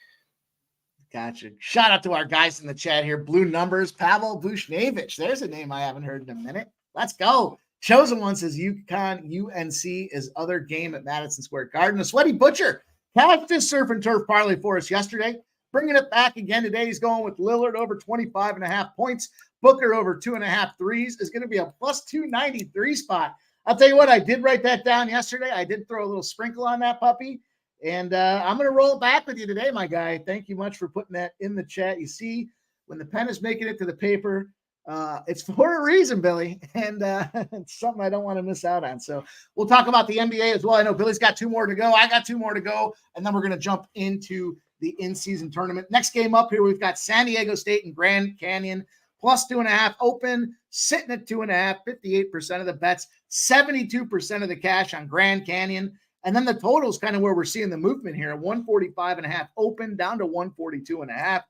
Gotcha. Shout out to our guys in the chat here. Blue Numbers, Pavel Bushnevich. There's a name I haven't heard in a minute. Let's go. Chosen One says UConn UNC is other game at Madison Square Garden. The Sweaty Butcher cashed his surf and turf parlay for us yesterday. Bringing it back again today. He's going with Lillard over 25.5 points. Booker over 2.5 threes is going to be a plus 293 spot. I'll tell you what, I did write that down yesterday. I did throw a little sprinkle on that puppy. And I'm going to roll it back with you today, my guy. Thank you much for putting that in the chat. You see, when the pen is making it to the paper, it's for a reason, Billy. And it's something I don't want to miss out on. So we'll talk about the NBA as well. I know Billy's got 2 more to go. I got 2 more to go. And then we're going to jump into the in-season tournament. Next game up here, we've got San Diego State and Grand Canyon. Plus 2.5 open, sitting at 2.5, 58% of the bets, 72% of the cash on Grand Canyon. And then the total is kind of where we're seeing the movement here. 145.5 open down to 142.5,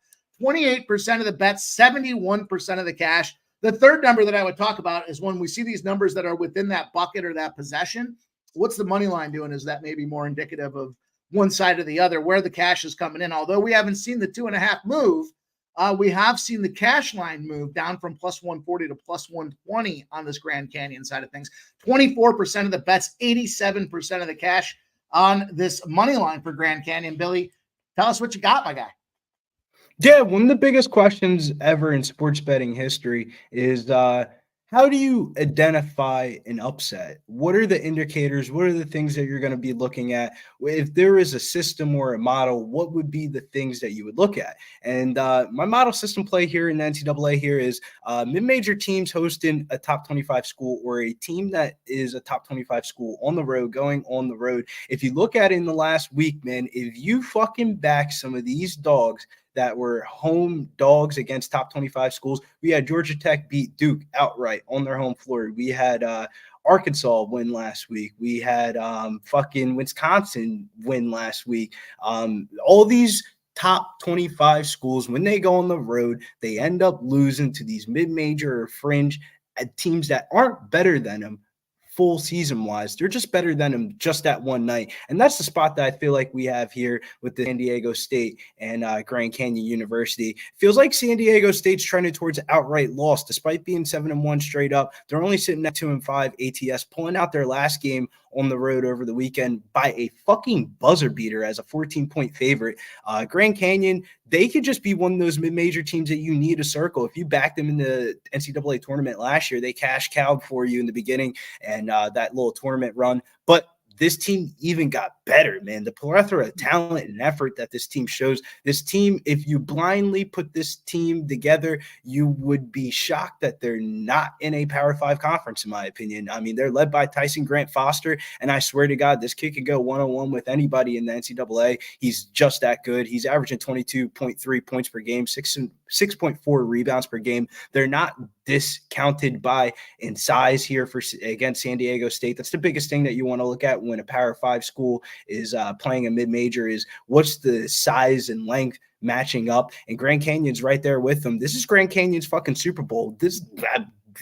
28% of the bets, 71% of the cash. The third number that I would talk about is when we see these numbers that are within that bucket or that possession, what's the money line doing? Is that maybe more indicative of one side or the other, where the cash is coming in? Although we haven't seen the 2.5 move, we have seen the cash line move down from plus 140 to plus 120 on this Grand Canyon side of things. 24% of the bets, 87% of the cash on this money line for Grand Canyon. Billy, tell us what you got, my guy. Yeah, one of the biggest questions ever in sports betting history is how do you identify an upset? What are the indicators? What are the things that you're going to be looking at? If there is a system or a model, what would be the things that you would look at? And my model system play here in the NCAA here is mid-major teams hosting a top 25 school or a team that is a top 25 school on the road, going on the road. If you look at it in the last week, man, if you fucking back some of these dogs that were home dogs against top 25 schools. We had Georgia Tech beat Duke outright on their home floor. We had Arkansas win last week. We had fucking Wisconsin win last week. All these top 25 schools, when they go on the road, they end up losing to these mid-major or fringe teams that aren't better than them full season wise. They're just better than them just that one night. And that's the spot that I feel like we have here with the San Diego State and Grand Canyon University. Feels like San Diego State's trending towards outright loss, despite being 7-1 straight up. They're only sitting at 2-5 ATS, pulling out their last game on the road over the weekend by a fucking buzzer beater as a 14-point favorite. Grand Canyon, they could just be one of those mid-major teams that you need to circle. If you backed them in the NCAA tournament last year, they cash cowed for you in the beginning and that little tournament run. But this team even got better, man. The plethora of talent and effort that this team shows. This team, if you blindly put this team together, you would be shocked that they're not in a Power 5 conference, in my opinion. I mean, they're led by Tyson Grant Foster, and I swear to God, this kid could go one-on-one with anybody in the NCAA. He's just that good. He's averaging 22.3 points per game, 6.4 rebounds per game. They're not discounted by in size here against San Diego State. That's the biggest thing that you want to look at when a Power 5 school is playing a mid-major is what's the size and length matching up, and Grand Canyon's right there with them. This is Grand Canyon's fucking Super Bowl.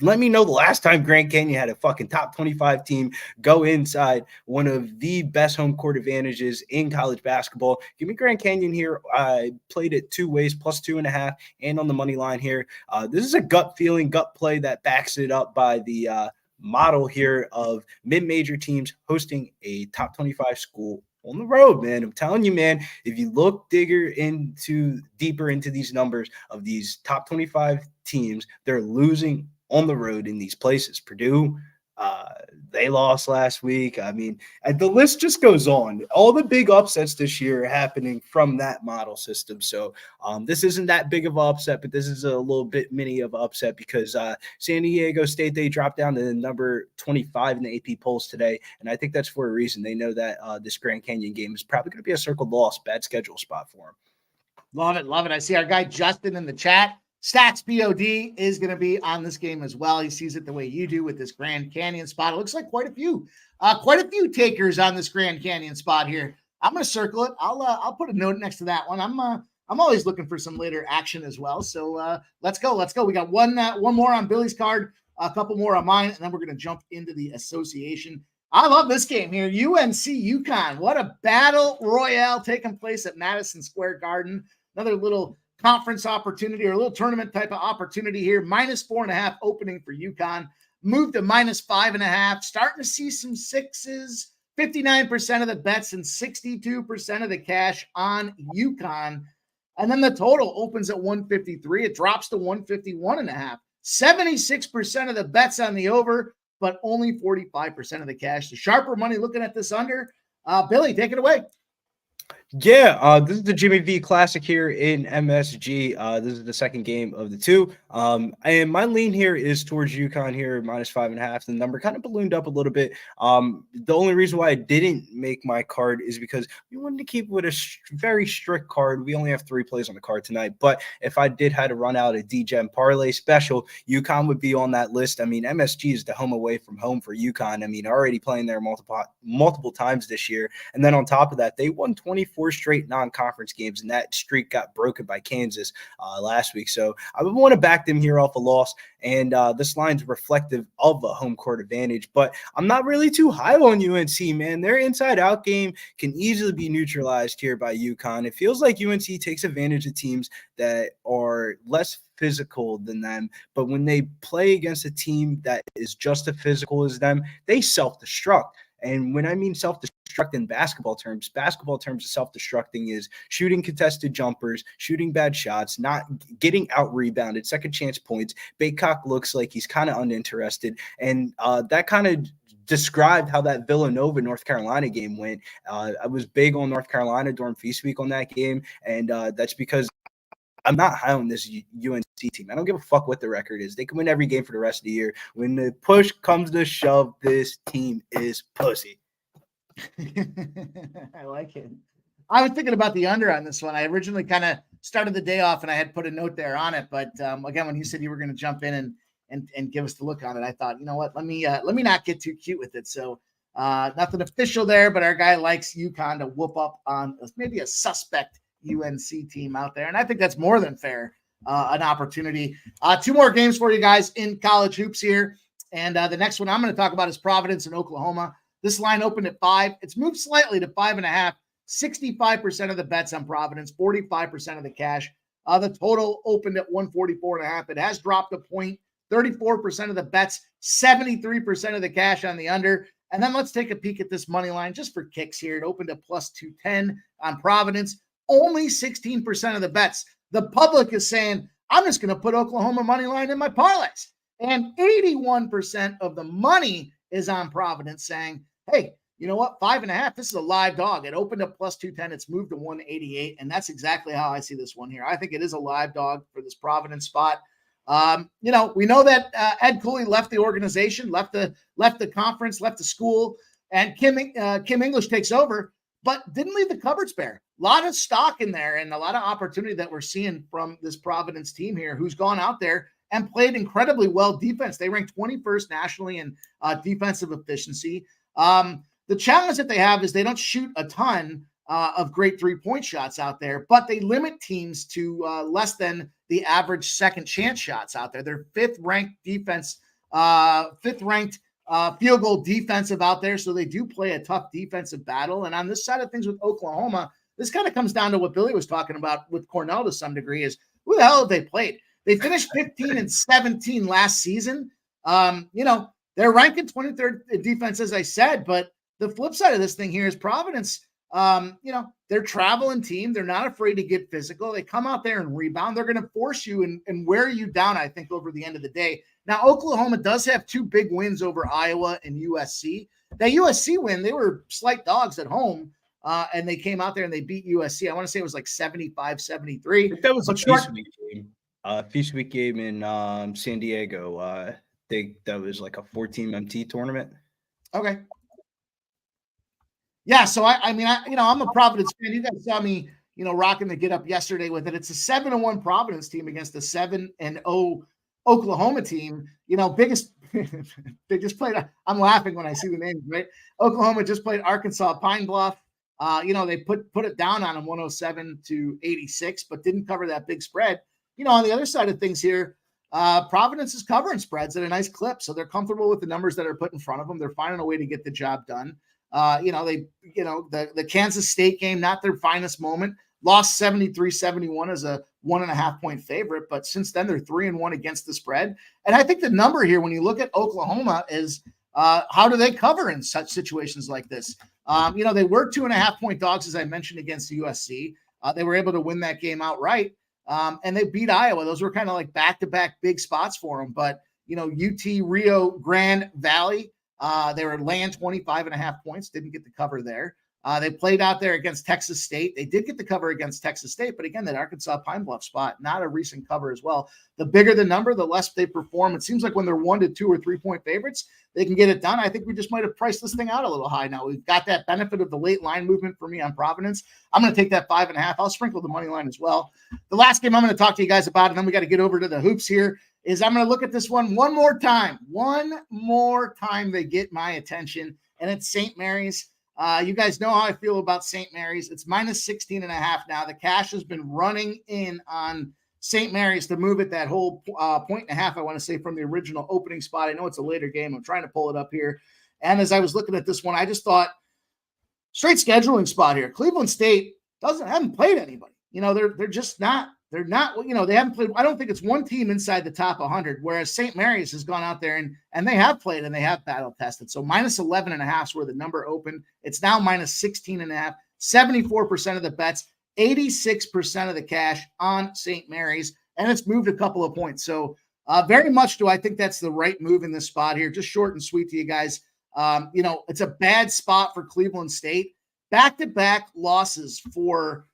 Let me know the last time Grand Canyon had a fucking top 25 team go inside one of the best home court advantages in college basketball. Give me Grand Canyon here. I played it two ways, +2.5, and on the money line here. This is a gut play that backs it up by the model here of mid-major teams hosting a top 25 school on the road, man. I'm telling you, man, if you look deeper into these numbers of these top 25 teams, they're losing on the road in these places. Purdue, they lost last week. I mean, and the list just goes on. All the big upsets this year are happening from that model system. So this isn't that big of an upset, but this is a little bit mini of an upset because San Diego State, they dropped down to number 25 in the AP polls today. And I think that's for a reason. They know that this Grand Canyon game is probably going to be a circled loss, bad schedule spot for them. Love it. Love it. I see our guy Justin in the chat. Stacks POD is going to be on this game as well. He sees it the way you do with this Grand Canyon spot. It looks like quite a few takers on this Grand Canyon spot here. I'm going to circle it. I'll put a note next to that one. I'm always looking for some later action as well. So let's go. We got one more on Billy's card, a couple more on mine, and then we're going to jump into the association. I love this game here. UNC UConn. What a battle royale taking place at Madison Square Garden. Another little conference opportunity or a little tournament type of opportunity here. -4.5 opening for UConn. Moved to -5.5. Starting to see some sixes. 59% of the bets and 62% of the cash on UConn. And then the total opens at 153. It drops to 151.5. 76% of the bets on the over, but only 45% of the cash. The sharper money looking at this under. Billy, take it away. Yeah, this is the Jimmy V Classic here in MSG. This is the second game of the two. And my lean here is towards UConn here, -5.5. The number kind of ballooned up a little bit. The only reason why I didn't make my card is because we wanted to keep with a very strict card. We only have 3 plays on the card tonight. But if I did have to run out a D-Gem parlay special, UConn would be on that list. I mean, MSG is the home away from home for UConn. I mean, already playing there multiple times this year. And then on top of that, they won 24 straight non-conference games, and that streak got broken by Kansas last week. So I would want to back them here off a loss, and this line's reflective of a home court advantage. But I'm not really too high on UNC, man. Their inside-out game can easily be neutralized here by UConn. It feels like UNC takes advantage of teams that are less physical than them, but when they play against a team that is just as physical as them, they self-destruct. And when I mean self-destruct in basketball terms of self-destructing is shooting contested jumpers, shooting bad shots, not getting out-rebounded, second chance points. Baycock looks like he's kind of uninterested. And that kind of described how that Villanova, North Carolina game went. I was big on North Carolina during Feast Week on that game, and that's because I'm not high on this UNC team. I don't give a fuck what the record is. They can win every game for the rest of the year. When the push comes to shove, this team is pussy. I like it. I was thinking about the under on this one. I originally kind of started the day off and I had put a note there on it. But again, when you said you were going to jump in and give us the look on it, I thought, you know what, let me not get too cute with it. So nothing official there, but our guy likes UConn to whoop up on maybe a suspect UNC team out there. And I think that's more than fair. An opportunity. 2 more games for you guys in college hoops here. And the next one I'm going to talk about is Providence in Oklahoma. This line opened at 5. It's moved slightly to 5.5. 65% of the bets on Providence, 45% of the cash. The total opened at 144.5. It has dropped a point. 34% of the bets, 73% of the cash on the under. And then let's take a peek at this money line just for kicks here. It opened at plus 210 on Providence. Only 16% of the bets. The public is saying, I'm just going to put Oklahoma money line in my parlays. And 81% of the money is on Providence saying, hey, you know what? 5.5. This is a live dog. It opened up plus 210. It's moved to 188. And that's exactly how I see this one here. I think it is a live dog for this Providence spot. We know that Ed Cooley left the organization, left the conference, left the school, and Kim English takes over, but didn't leave the cupboards bare. A lot of stock in there and a lot of opportunity that we're seeing from this Providence team here, who's gone out there and played incredibly well defense. They ranked 21st nationally in defensive efficiency. The challenge that they have is they don't shoot a ton of great 3-point shots out there, but they limit teams to less than the average second chance shots out there. They're fifth-ranked field goal defensive out there, so they do play a tough defensive battle. And on this side of things with Oklahoma, this kind of comes down to what Billy was talking about with Cornell to some degree is who the hell have they played? They finished 15-17 last season. They're ranking 23rd in defense, as I said, but the flip side of this thing here is Providence. They're traveling team. They're not afraid to get physical. They come out there and rebound. They're going to force you and wear you down, I think, over the end of the day. Now, Oklahoma does have 2 big wins over Iowa and USC. That USC win, they were slight dogs at home, and they came out there and they beat USC. I want to say it was like 75-73. That was a Feast Week game. Feast Week game in San Diego. That was like a 4-team MT tournament. Okay. Yeah, so I'm a Providence fan. You guys saw me, rocking the get up yesterday with it. It's a 7-1 Providence team against a 7-0 Oklahoma team. Biggest they just played. I'm laughing when I see the names, right? Oklahoma just played Arkansas Pine Bluff. They put it down on them 107-86, but didn't cover that big spread. On the other side of things here, Providence is covering spreads at a nice clip, so they're comfortable with the numbers that are put in front of them. They're finding a way to get the job done. The Kansas State game, not their finest moment, lost 73-71 as a 1.5 point favorite. But since then, they're 3-1 against the spread. And I think the number here, when you look at Oklahoma, is how do they cover in such situations like this? They were 2.5 point dogs, as I mentioned, against USC. They were able to win that game outright. And they beat Iowa. Those were kind of like back-to-back big spots for them. But, UT Rio Grande Valley, they were laying 25.5 points, didn't get the cover there. They played out there against Texas State. They did get the cover against Texas State, but again, that Arkansas Pine Bluff spot, not a recent cover as well. The bigger the number, the less they perform. It seems like when they're 1 to 2 or 3 point favorites, they can get it done. I think we just might have priced this thing out a little high now. We've got that benefit of the late line movement for me on Providence. I'm going to take that 5.5. I'll sprinkle the money line as well. The last game I'm going to talk to you guys about, and then we got to get over to the hoops here, is I'm going to look at this one more time. One more time they get my attention, and it's St. Mary's. You guys know how I feel about St. Mary's. It's minus 16.5 now. The cash has been running in on St. Mary's to move it that whole 1.5, I want to say, from the original opening spot. I know it's a later game. I'm trying to pull it up here. And as I was looking at this one, I just thought, straight scheduling spot here. Cleveland State haven't played anybody. They're just not. They're not, they haven't played. I don't think it's one team inside the top 100, whereas St. Mary's has gone out there and they have played and they have battle tested. So minus 11.5 is where the number opened. It's now minus 16.5, 74% of the bets, 86% of the cash on St. Mary's, and it's moved a couple of points. So very much do I think that's the right move in this spot here. Just short and sweet to you guys. It's a bad spot for Cleveland State. Back-to-back losses for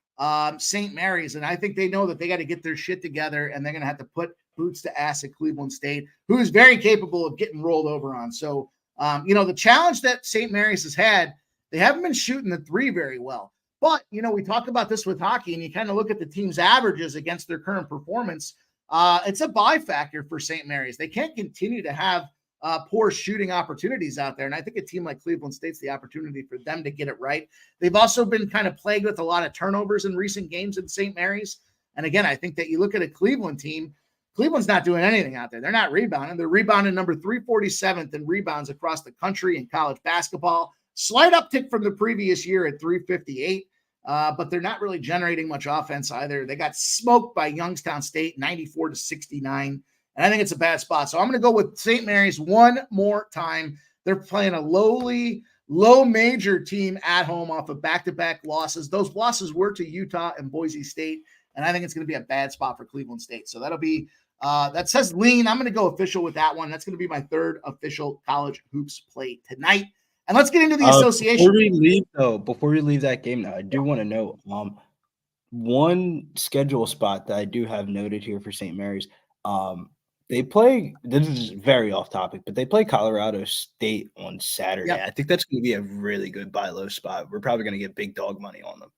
St. Mary's, and I think they know that they got to get their shit together, and they're going to have to put boots to ass at Cleveland State, who is very capable of getting rolled over on. So, the challenge that St. Mary's has had, they haven't been shooting the 3 very well. But, we talk about this with hockey, and you kind of look at the team's averages against their current performance. It's a buy factor for St. Mary's. They can't continue to have poor shooting opportunities out there. And I think a team like Cleveland State's the opportunity for them to get it right. They've also been kind of plagued with a lot of turnovers in recent games in St. Mary's. And again, I think that you look at a Cleveland team, Cleveland's not doing anything out there. They're not rebounding. They're rebounding number 347th in rebounds across the country in college basketball. Slight uptick from the previous year at 358, but they're not really generating much offense either. They got smoked by Youngstown State, 94-69, and I think it's a bad spot. So I'm going to go with St. Mary's one more time. They're playing a low major team at home off of back-to-back losses. Those losses were to Utah and Boise State, and I think it's going to be a bad spot for Cleveland State. So that'll be that says lean. I'm going to go official with that one. That's going to be my third official college hoops play tonight. And let's get into the association. Before we leave that game now, I do want to note one schedule spot that I do have noted here for St. Mary's. They play, this is very off topic, but they play Colorado State on Saturday. Yep. I think that's going to be a really good buy low spot. We're probably going to get big dog money on them.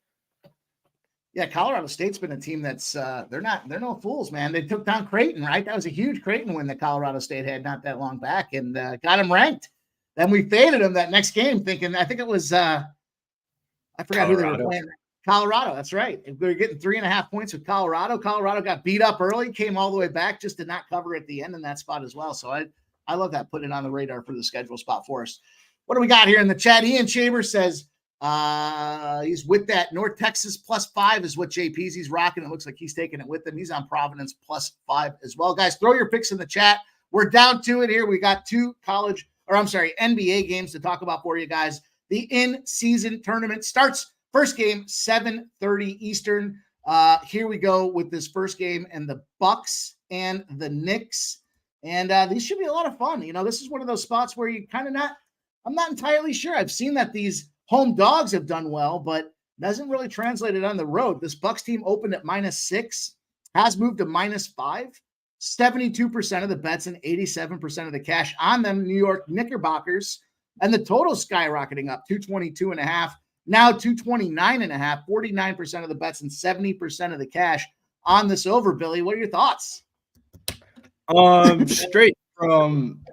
Yeah, Colorado State's been a team that's they're no fools, man. They took down Creighton, right? That was a huge Creighton win that Colorado State had not that long back, and got them ranked. Then we faded them that next game, thinking I think it was I forgot who they were playing. Colorado, that's right. We were getting 3.5 points with Colorado. Colorado got beat up early, came all the way back, just did not cover at the end in that spot as well. So I love that, putting it on the radar for the schedule spot for us. What do we got here in the chat? Ian Chambers says he's with that North Texas +5 is what JP's he's rocking. It looks like he's taking it with him. He's on Providence +5 as well. Guys, throw your picks in the chat. We're down to it here. We got NBA games to talk about for you guys. The in-season tournament starts. First game, 7:30 Eastern. Here we go with this first game, and the Bucks and the Knicks. And these should be a lot of fun. You know, this is one of those spots where you kind of I'm not entirely sure. I've seen that these home dogs have done well, but doesn't really translate it on the road. This Bucks team opened at -6, has moved to -5. 72% of the bets and 87% of the cash on them New York Knickerbockers. And the total skyrocketing up 222.5. Now 229.5, 49% of the bets and 70% of the cash on this over. Billy, what are your thoughts? Straight from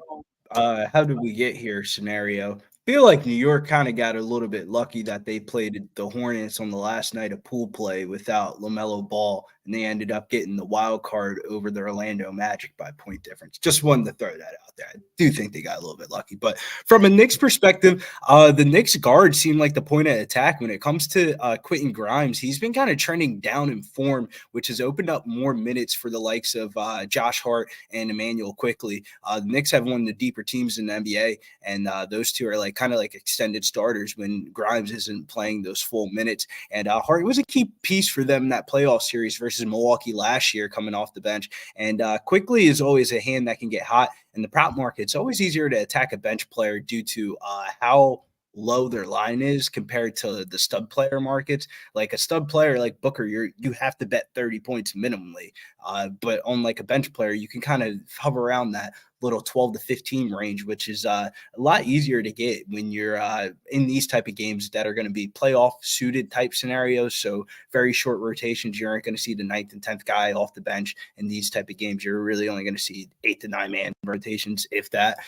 how did we get here scenario. Feel like New York kind of got a little bit lucky that they played the Hornets on the last night of pool play without LaMelo Ball, and they ended up getting the wild card over the Orlando Magic by point difference. Just wanted to throw that out there. I do think they got a little bit lucky. But from a Knicks perspective, the Knicks guard seemed like the point of attack. When it comes to Quentin Grimes, he's been kind of trending down in form, which has opened up more minutes for the likes of Josh Hart and Emmanuel Quickley. The Knicks have one of the deeper teams in the NBA, and those two are kind of like extended starters when Grimes isn't playing those full minutes. And Hart was a key piece for them in that playoff series versus Milwaukee last year coming off the bench. And Quickley is always a hand that can get hot. In the prop market, it's always easier to attack a bench player due to how low their line is compared to the stud player markets. Like a stud player like Booker, you have to bet 30 points minimally. But on like a bench player, you can kind of hover around that little 12 to 15 range, which is a lot easier to get when you're in these type of games that are going to be playoff suited type scenarios. So very short rotations. You aren't going to see the 9th and 10th guy off the bench in these type of games. You're really only going to see 8 to 9 man rotations, if that.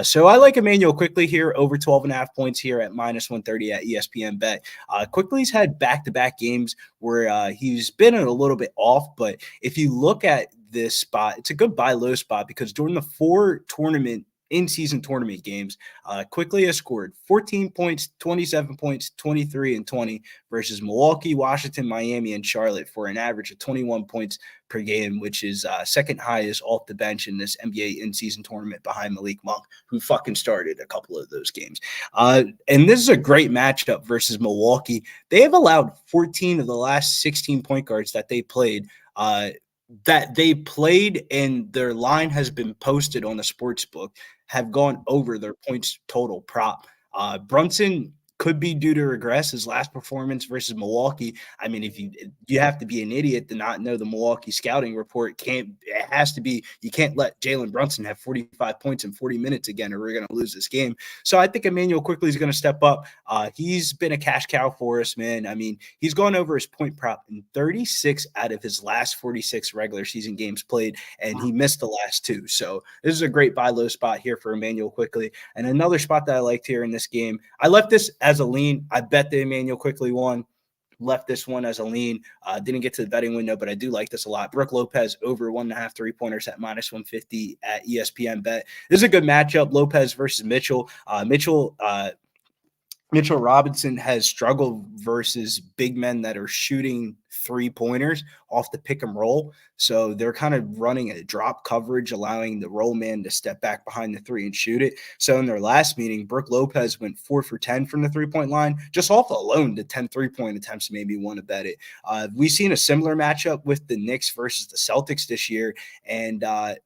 So I like Emmanuel Quickley here over 12.5 points here at -130 at ESPN Bet. Quickley's had back-to-back games where he's been a little bit off, but if you look at this spot, it's a good buy low spot because during the 4 in-season tournament games, Quickley has scored 14 points, 27 points, 23, and 20 versus Milwaukee, Washington, Miami, and Charlotte for an average of 21 points per game, which is second highest off the bench in this NBA in-season tournament behind Malik Monk, who fucking started a couple of those games. And this is a great matchup versus Milwaukee. They have allowed 14 of the last 16 point guards that they played and their line has been posted on the sports book have gone over their points total prop. Brunson could be due to regress his last performance versus Milwaukee. I mean, if you have to be an idiot to not know the Milwaukee scouting report. You can't let Jalen Brunson have 45 points in 40 minutes again, or we're going to lose this game. So I think Emmanuel Quickley is going to step up. He's been a cash cow for us, man. I mean, he's gone over his point prop in 36 out of his last 46 regular season games played, and he missed the last 2. So this is a great buy low spot here for Emmanuel Quickley. And another spot that I liked here in this game, I left this as a lean. I bet the Emmanuel Quickley won. left this one as a lean. Didn't get to the betting window, but I do like this a lot. Brook Lopez over 1.5 3-pointers at -150 at ESPN Bet. This is a good matchup. Lopez versus Mitchell. Mitchell Robinson has struggled versus big men that are shooting 3-pointers off the pick and roll. So they're kind of running a drop coverage, allowing the roll man to step back behind the three and shoot it. So in their last meeting, Brook Lopez went 4 for 10 from the 3-point line. Just off alone, the 10 3-point attempts made me want to bet it. We've seen a similar matchup with the Knicks versus the Celtics this year. And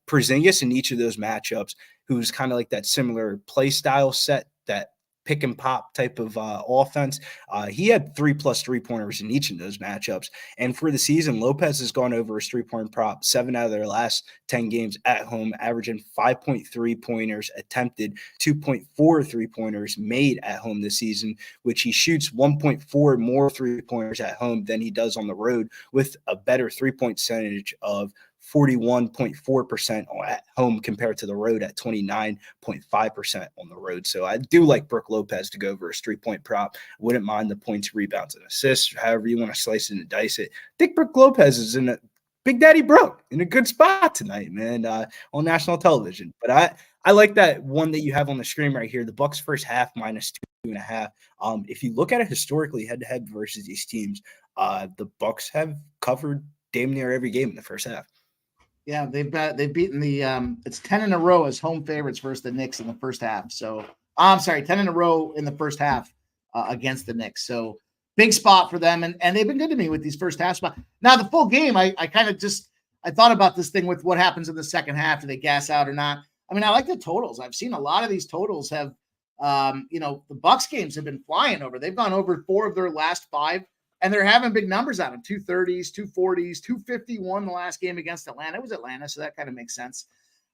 Porzingis in each of those matchups, who's kind of like that similar play style set, that pick and pop type of offense. He had 3+ 3-pointers in each of those matchups. And for the season, Lopez has gone over his 3-point prop 7 out of their last 10 games at home, averaging 5.3 pointers attempted, 2.4 3-pointers made at home this season, which he shoots 1.4 more 3-pointers at home than he does on the road, with a better 3-point percentage of 41.4% at home compared to the road at 29.5% on the road. So I do like Brook Lopez to go over his 3-point prop. Wouldn't mind the points, rebounds, and assists, however you want to slice it and dice it. I think Brook Lopez is in a Big Daddy Brook in a good spot tonight, man, on national television. But I like that one that you have on the screen right here, the Bucks first half -2.5. If you look at it historically head-to-head versus these teams, the Bucks have covered damn near every game in the first half. Yeah, they've beaten the it's 10 in a row as home favorites versus the Knicks in the first half. So I'm sorry, 10 in a row in the first half against the Knicks. So big spot for them, and they've been good to me with these first half spots. Now the full game, I kind of I thought about this thing with what happens in the second half. Do they gas out or not? I mean, I like the totals. I've seen a lot of these totals have the Bucks games have been flying over. They've gone over 4 of their last 5. And they're having big numbers on them, 230s, 240s, 251 the last game against Atlanta. It was Atlanta, so that kind of makes sense.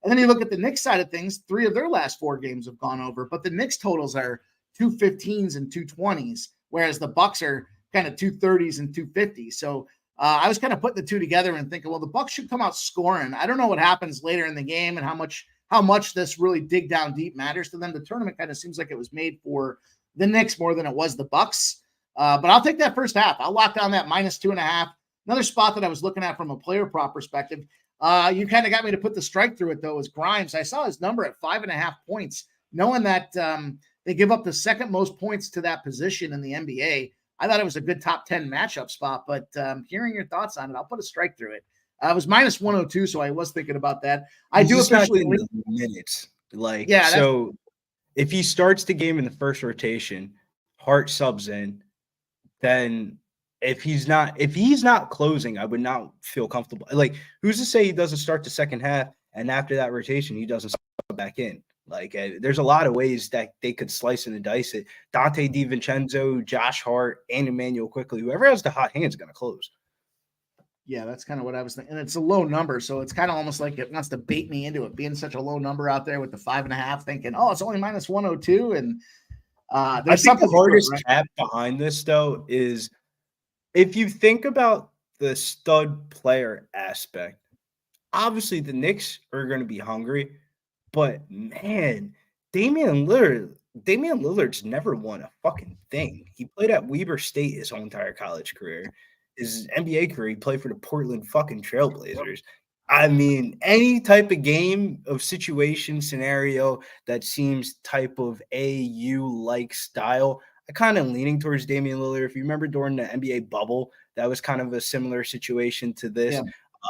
And then you look at the Knicks side of things, 3 of their last 4 games have gone over, but the Knicks totals are 215s and 220s, whereas the Bucks are kind of 230s and 250s. So I was kind of putting the two together and thinking, well, the Bucks should come out scoring. I don't know what happens later in the game and how much this really dig down deep matters to them. The tournament kind of seems like it was made for the Knicks more than it was the Bucks. But I'll take that first half. I'll lock down that -2.5. Another spot that I was looking at from a player prop perspective. You kind of got me to put the strike through it, though, is Grimes. I saw his number at 5.5 points, knowing that they give up the second most points to that position in the NBA. I thought it was a good top 10 matchup spot, but hearing your thoughts on it, I'll put a strike through it. It was -102, so I was thinking about that. I do officially in the minutes. So if he starts the game in the first rotation, Hart subs in, then if he's not closing, I would not feel comfortable. Like, who's to say he doesn't start the second half and after that rotation he doesn't start back in? Like, there's a lot of ways that they could slice and dice it. Dante DiVincenzo, Josh Hart, and Emmanuel Quickly, whoever has the hot hand is going to close. Yeah, that's kind of what I was thinking. And it's a low number, so it's kind of almost like it wants to bait me into it being such a low number out there with the 5.5, thinking, oh, it's only -102, and I think the hardest cap behind this, though, is if you think about the stud player aspect, obviously the Knicks are going to be hungry, but man, Damian Lillard's never won a fucking thing. He played at Weber State his whole entire college career. His NBA career, he played for the Portland fucking Trailblazers. I mean, any type of game of situation scenario that seems type of AU-like style, I kind of leaning towards Damian Lillard. If you remember during the NBA bubble, that was kind of a similar situation to this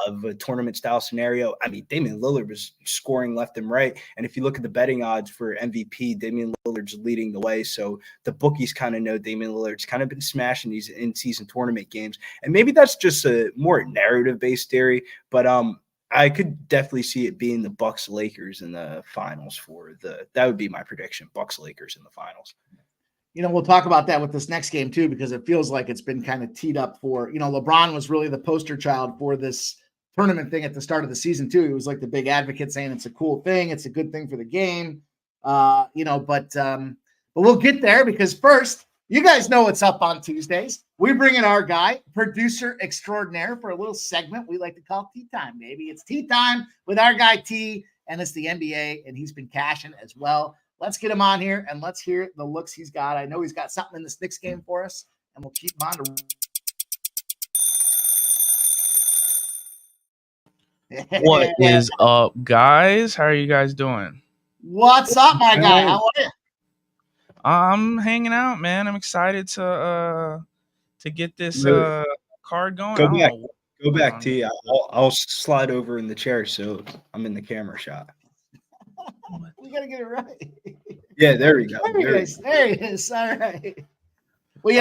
of a tournament-style scenario. I mean, Damian Lillard was scoring left and right. And if you look at the betting odds for MVP, Damian Lillard's leading the way. So the bookies kind of know Damian Lillard's kind of been smashing these in-season tournament games. And maybe that's just a more narrative-based theory, but I could definitely see it being the Bucks Lakers in the finals that would be my prediction. Bucks Lakers in the finals. We'll talk about that with this next game too, because it feels like it's been kind of teed up for, LeBron was really the poster child for this tournament thing at the start of the season too. He was like the big advocate saying it's a cool thing. It's a good thing for the game. But we'll get there because first, you guys know what's up on Tuesdays. We bring in our guy, producer extraordinaire, for a little segment we like to call Tea Time, baby. It's Tea Time with our guy T, and it's the NBA, and he's been cashing as well. Let's get him on here, and let's hear the looks he's got. I know he's got something in this Knicks game for us, and we'll keep him on to What is up, guys? How are you guys doing? What's up, my guy? How are you? I'm hanging out, man. I'm excited to get this Really? card going. Go I don't back. know what's Go going back, on. T. I'll slide over in the chair so I'm in the camera shot. We gotta get it right. Yeah, there we go. There he is. All right. Well,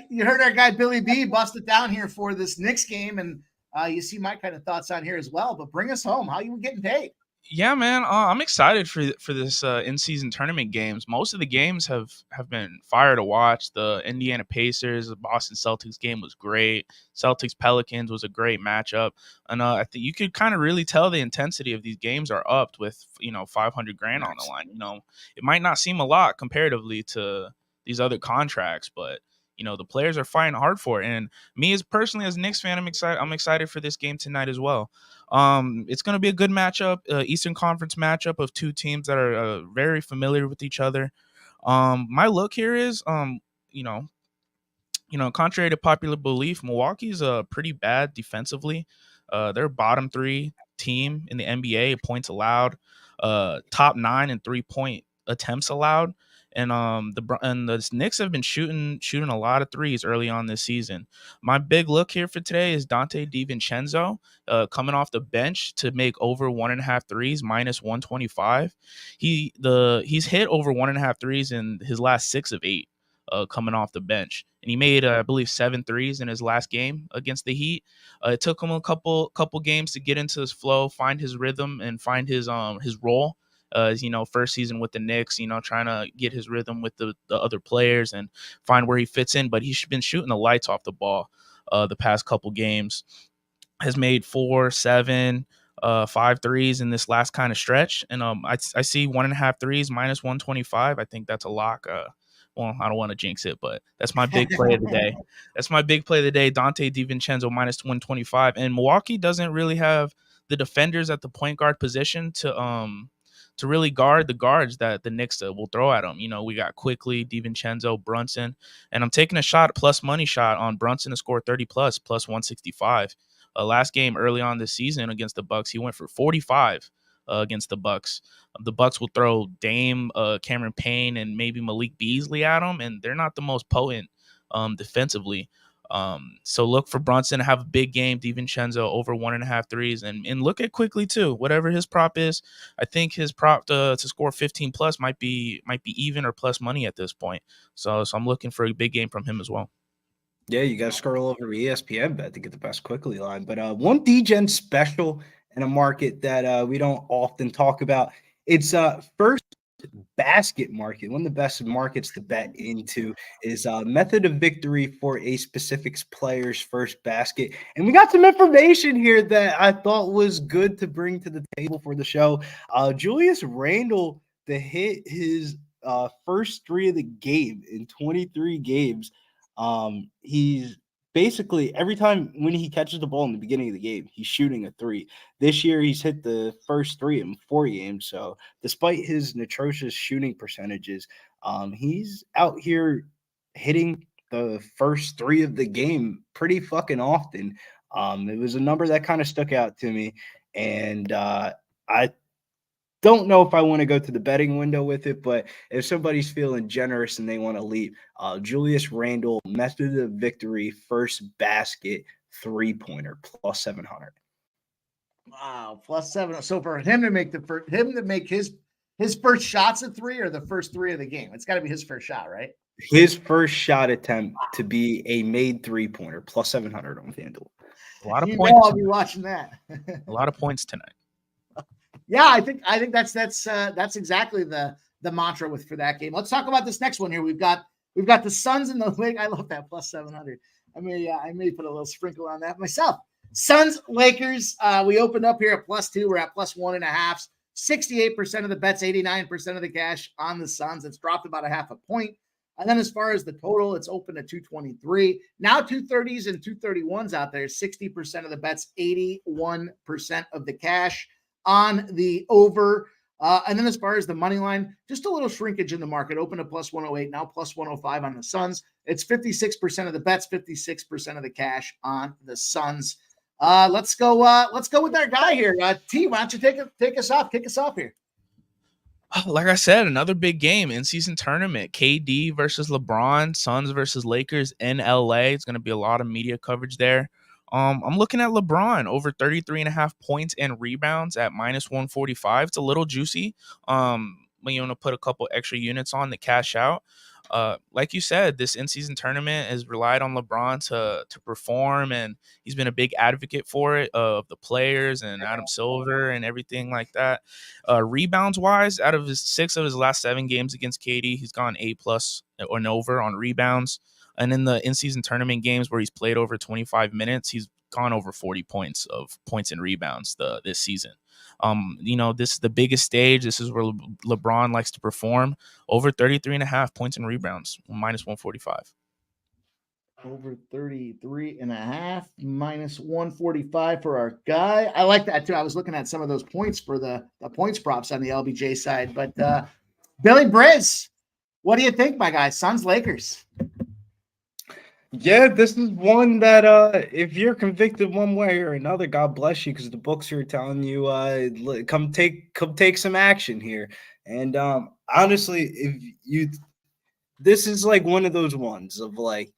you heard our guy Billy B busted down here for this Knicks game, and you see my kind of thoughts on here as well. But bring us home. How you getting paid? Yeah, man. I'm excited for this in-season tournament games. Most of the games have been fire to watch. The Indiana Pacers, the Boston Celtics game was great. Celtics Pelicans was a great matchup, and I think you could kind of really tell the intensity of these games are upped with 500 grand on the line. It might not seem a lot comparatively to these other contracts, but the players are fighting hard for it. And me as personally as a Knicks fan, I'm excited. I'm excited for this game tonight as well. It's going to be a good matchup, Eastern Conference matchup of two teams that are very familiar with each other. My look here is, contrary to popular belief, Milwaukee's pretty bad defensively. They're bottom 3 team in the NBA, points allowed, top 9 in 3-point attempts allowed. And the Knicks have been shooting a lot of threes early on this season. My big look here for today is Dante DiVincenzo coming off the bench to make over 1.5 threes, minus 125. He's hit over 1.5 threes in his last 6 of 8. Coming off the bench, and he made I believe 7 threes in his last game against the Heat. It took him a couple games to get into his flow, find his rhythm, and find his role. First season with the Knicks, trying to get his rhythm with the other players and find where he fits in. But he's been shooting the lights off the ball the past couple games. Has made 4, 7, 5 threes in this last kind of stretch, and I see 1.5 threes minus 125. I think that's a lock. Well, I don't want to jinx it, but that's my big play of the day. That's my big play of the day. Dante DiVincenzo minus 125. And Milwaukee doesn't really have the defenders at the point guard position to really guard the guards that the Knicks will throw at them. We got Quickly, DiVincenzo, Brunson, and I'm taking a shot, plus money shot on Brunson to score 30 plus 165. Last game early on this season against the Bucks, he went for 45 against the Bucks. The Bucks will throw Dame, Cameron Payne, and maybe Malik Beasley at them, and they're not the most potent defensively. So look for Brunson to have a big game. DiVincenzo over 1.5 threes, and look at Quickly too. Whatever his prop is, I think his prop to score 15 plus might be even or plus money at this point. So I'm looking for a big game from him as well. Yeah, you got to scroll over ESPN bet to get the best Quickly line. But one DGen special in a market that we don't often talk about. It's first basket market. One of the best markets to bet into is method of victory for a specific player's first basket. And we got some information here that I thought was good to bring to the table for the show. Julius Randle to hit his first 3 of the game in 23 games. He's basically every time when he catches the ball in the beginning of the game, he's shooting a 3. This year, he's hit the first 3 in 4 games. So despite his atrocious shooting percentages, he's out here hitting the first 3 of the game pretty fucking often. It was a number that kind of stuck out to me. And I don't know if I want to go to the betting window with it, but if somebody's feeling generous and they want to leap, Julius Randle, method of victory, first basket, 3-pointer, plus 700. Wow, plus 7. So for him to make his first shots at 3 or the first 3 of the game, it's got to be his first shot, right? His first shot attempt to be a made 3-pointer, plus 700 on FanDuel. A lot of points. I'll be watching that. A lot of points tonight. Yeah, I think that's exactly the mantra for that game. Let's talk about this next one here. We've got the Suns in the league. I love that plus 700. I may put a little sprinkle on that myself. Suns Lakers. We opened up here at plus 2. We're at plus 1.5. 68% of the bets, 89% of the cash on the Suns. It's dropped about 0.5 point. And then as far as the total, it's open at 223. Now 230s and 231s out there. 60% of the bets, 81% of the cash on the over. And then as far as the money line, just a little shrinkage in the market. Open to plus 108, now plus 105 on the Suns. It's 56% of the bets, 56% of the cash on the Suns. Let's go with our guy here. T, why don't you take us off? Kick us off here. Like I said, another big game, in-season tournament. KD versus LeBron, Suns versus Lakers in LA. It's going to be a lot of media coverage there. I'm looking at LeBron over 33.5 points and rebounds at -145. It's a little juicy. When you want to put a couple extra units on to cash out. Like you said, this in-season tournament has relied on LeBron to perform, and he's been a big advocate for it, of the players and Adam Silver and everything like that. Rebounds wise, out of his 6 of his last 7 games against KD, he's gone A+ or over on rebounds. And in the in-season tournament games where he's played over 25 minutes, he's gone over 40 points and rebounds this season. This is the biggest stage. This is where LeBron likes to perform. Over 33.5 points and rebounds, -145. Over 33.5, -145 for our guy. I like that too. I was looking at some of those points for the points props on the LBJ side. But Billy Briz, what do you think, my guy? Suns, Lakers. Yeah, this is one that if you're convicted one way or another, God bless you, because the books are telling you come take some action here. And honestly, this is like one of those ones of like,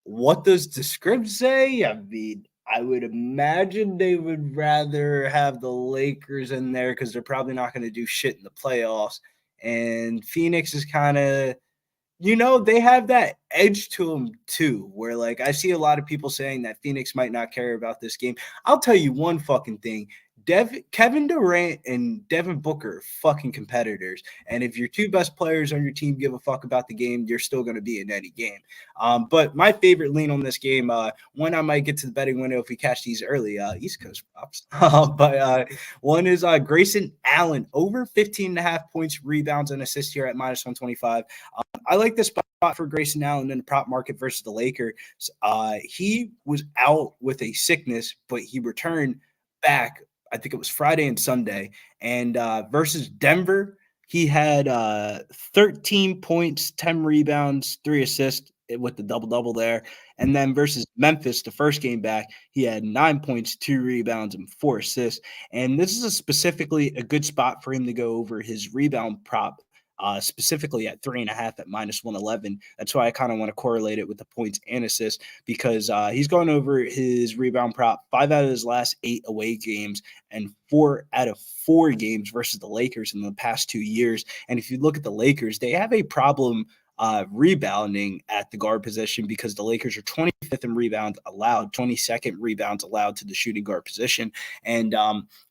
what does the script say? I mean, I would imagine they would rather have the Lakers in there because they're probably not going to do shit in the playoffs. And Phoenix is kind of, they have that edge to them too, where like I see a lot of people saying that Phoenix might not care about this game. I'll tell you one fucking thing. Kevin Durant and Devin Booker are fucking competitors. And if your 2 best players on your team give a fuck about the game, you're still going to be in any game. But my favorite lean on this game, one I might get to the betting window if we catch these early, East Coast props. But one is Grayson Allen, over 15.5 points, rebounds, and assists here at -125. I like this spot for Grayson Allen in the prop market versus the Lakers. He was out with a sickness, but he returned back. I think it was Friday and Sunday. And versus Denver, he had 13 points, 10 rebounds, 3 assists with the double-double there. And then versus Memphis, the first game back, he had 9 points, 2 rebounds, and 4 assists. And this is specifically a good spot for him to go over his rebound prop, specifically at 3.5 at -111. That's why I kind of want to correlate it with the points and assists, because he's gone over his rebound prop 5 out of his last 8 away games and 4 out of 4 games versus the Lakers in the past 2 years. And if you look at the Lakers, they have a problem rebounding at the guard position, because the Lakers are 25th in rebounds allowed, 22nd rebounds allowed to the shooting guard position. And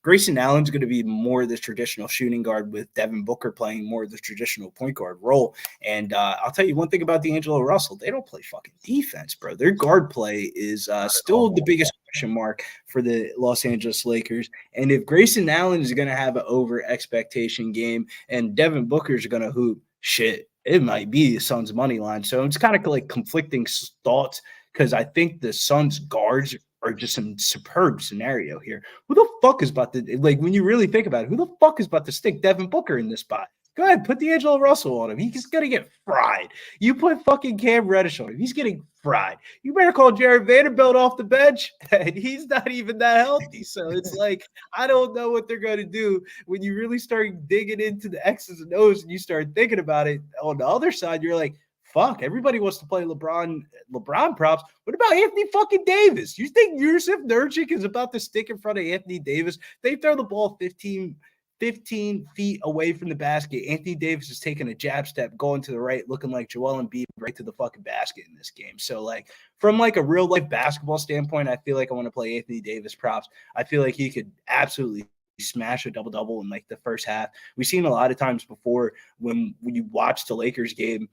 Grayson Allen's going to be more of the traditional shooting guard, with Devin Booker playing more of the traditional point guard role. And I'll tell you one thing about D'Angelo Russell. They don't play fucking defense, bro. Their guard play is still the biggest question mark for the Los Angeles Lakers. And if Grayson Allen is going to have an over expectation game and Devin Booker is going to hoop, shit, it might be the Suns' money line. So it's kind of like conflicting thoughts, because I think the Suns' guards are just some superb scenario here. Who the fuck is about to, like, when you really think about it, who the fuck is about to stick Devin Booker in this spot? Go ahead, put D'Angelo Russell on him. He's going to get fried. You put fucking Cam Reddish on him. He's getting fried. You better call Jared Vanderbilt off the bench, and he's not even that healthy. So it's like, I don't know what they're going to do when you really start digging into the X's and O's and you start thinking about it. On the other side, you're like, fuck, everybody wants to play LeBron props. What about Anthony fucking Davis? You think Yusuf Nurkic is about to stick in front of Anthony Davis? They throw the ball 15 feet away from the basket. Anthony Davis is taking a jab step, going to the right, looking like Joel Embiid right to the fucking basket in this game. So, like, from like a real life basketball standpoint, I feel like I want to play Anthony Davis props. I feel like he could absolutely smash a double-double in like the first half. We've seen a lot of times before when you watch the Lakers game,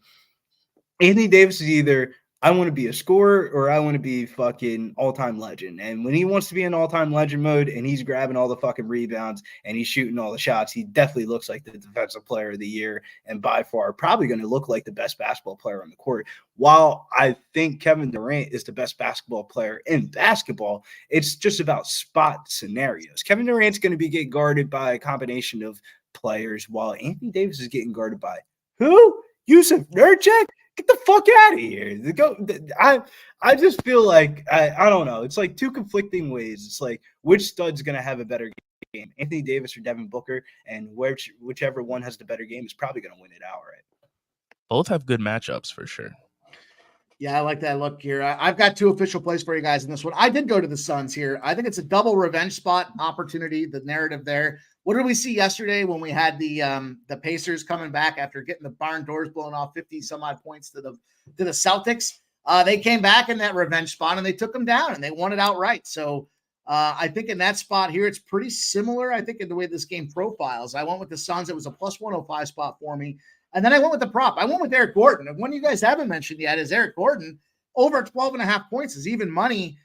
Anthony Davis is either, I want to be a scorer or I want to be fucking all-time legend. And when he wants to be in all-time legend mode and he's grabbing all the fucking rebounds and he's shooting all the shots, he definitely looks like the defensive player of the year, and by far probably going to look like the best basketball player on the court. While I think Kevin Durant is the best basketball player in basketball, it's just about spot scenarios. Kevin Durant's going to be getting guarded by a combination of players, while Anthony Davis is getting guarded by who? Yusuf Nurkic? Get the fuck out of here. I just feel like I don't know. It's like two conflicting ways. It's like which stud's gonna have a better game, Anthony Davis or Devin Booker, and whichever one has the better game is probably gonna win it outright. Both have good matchups for sure. Yeah, I like that look here. I've got two official plays for you guys in this one. I did go to the Suns here. I think it's a double revenge spot opportunity, the narrative there. What did we see yesterday when we had the Pacers coming back after getting the barn doors blown off 50 some odd points to the Celtics? They came back in that revenge spot and they took them down and they won it outright. So I think in that spot here, it's pretty similar. I think in the way this game profiles, I went with the Suns. It was a plus 105 spot for me. And then I went with the prop. I went with Eric Gordon. And one you guys haven't mentioned yet is Eric Gordon. Over 12.5 points is even money.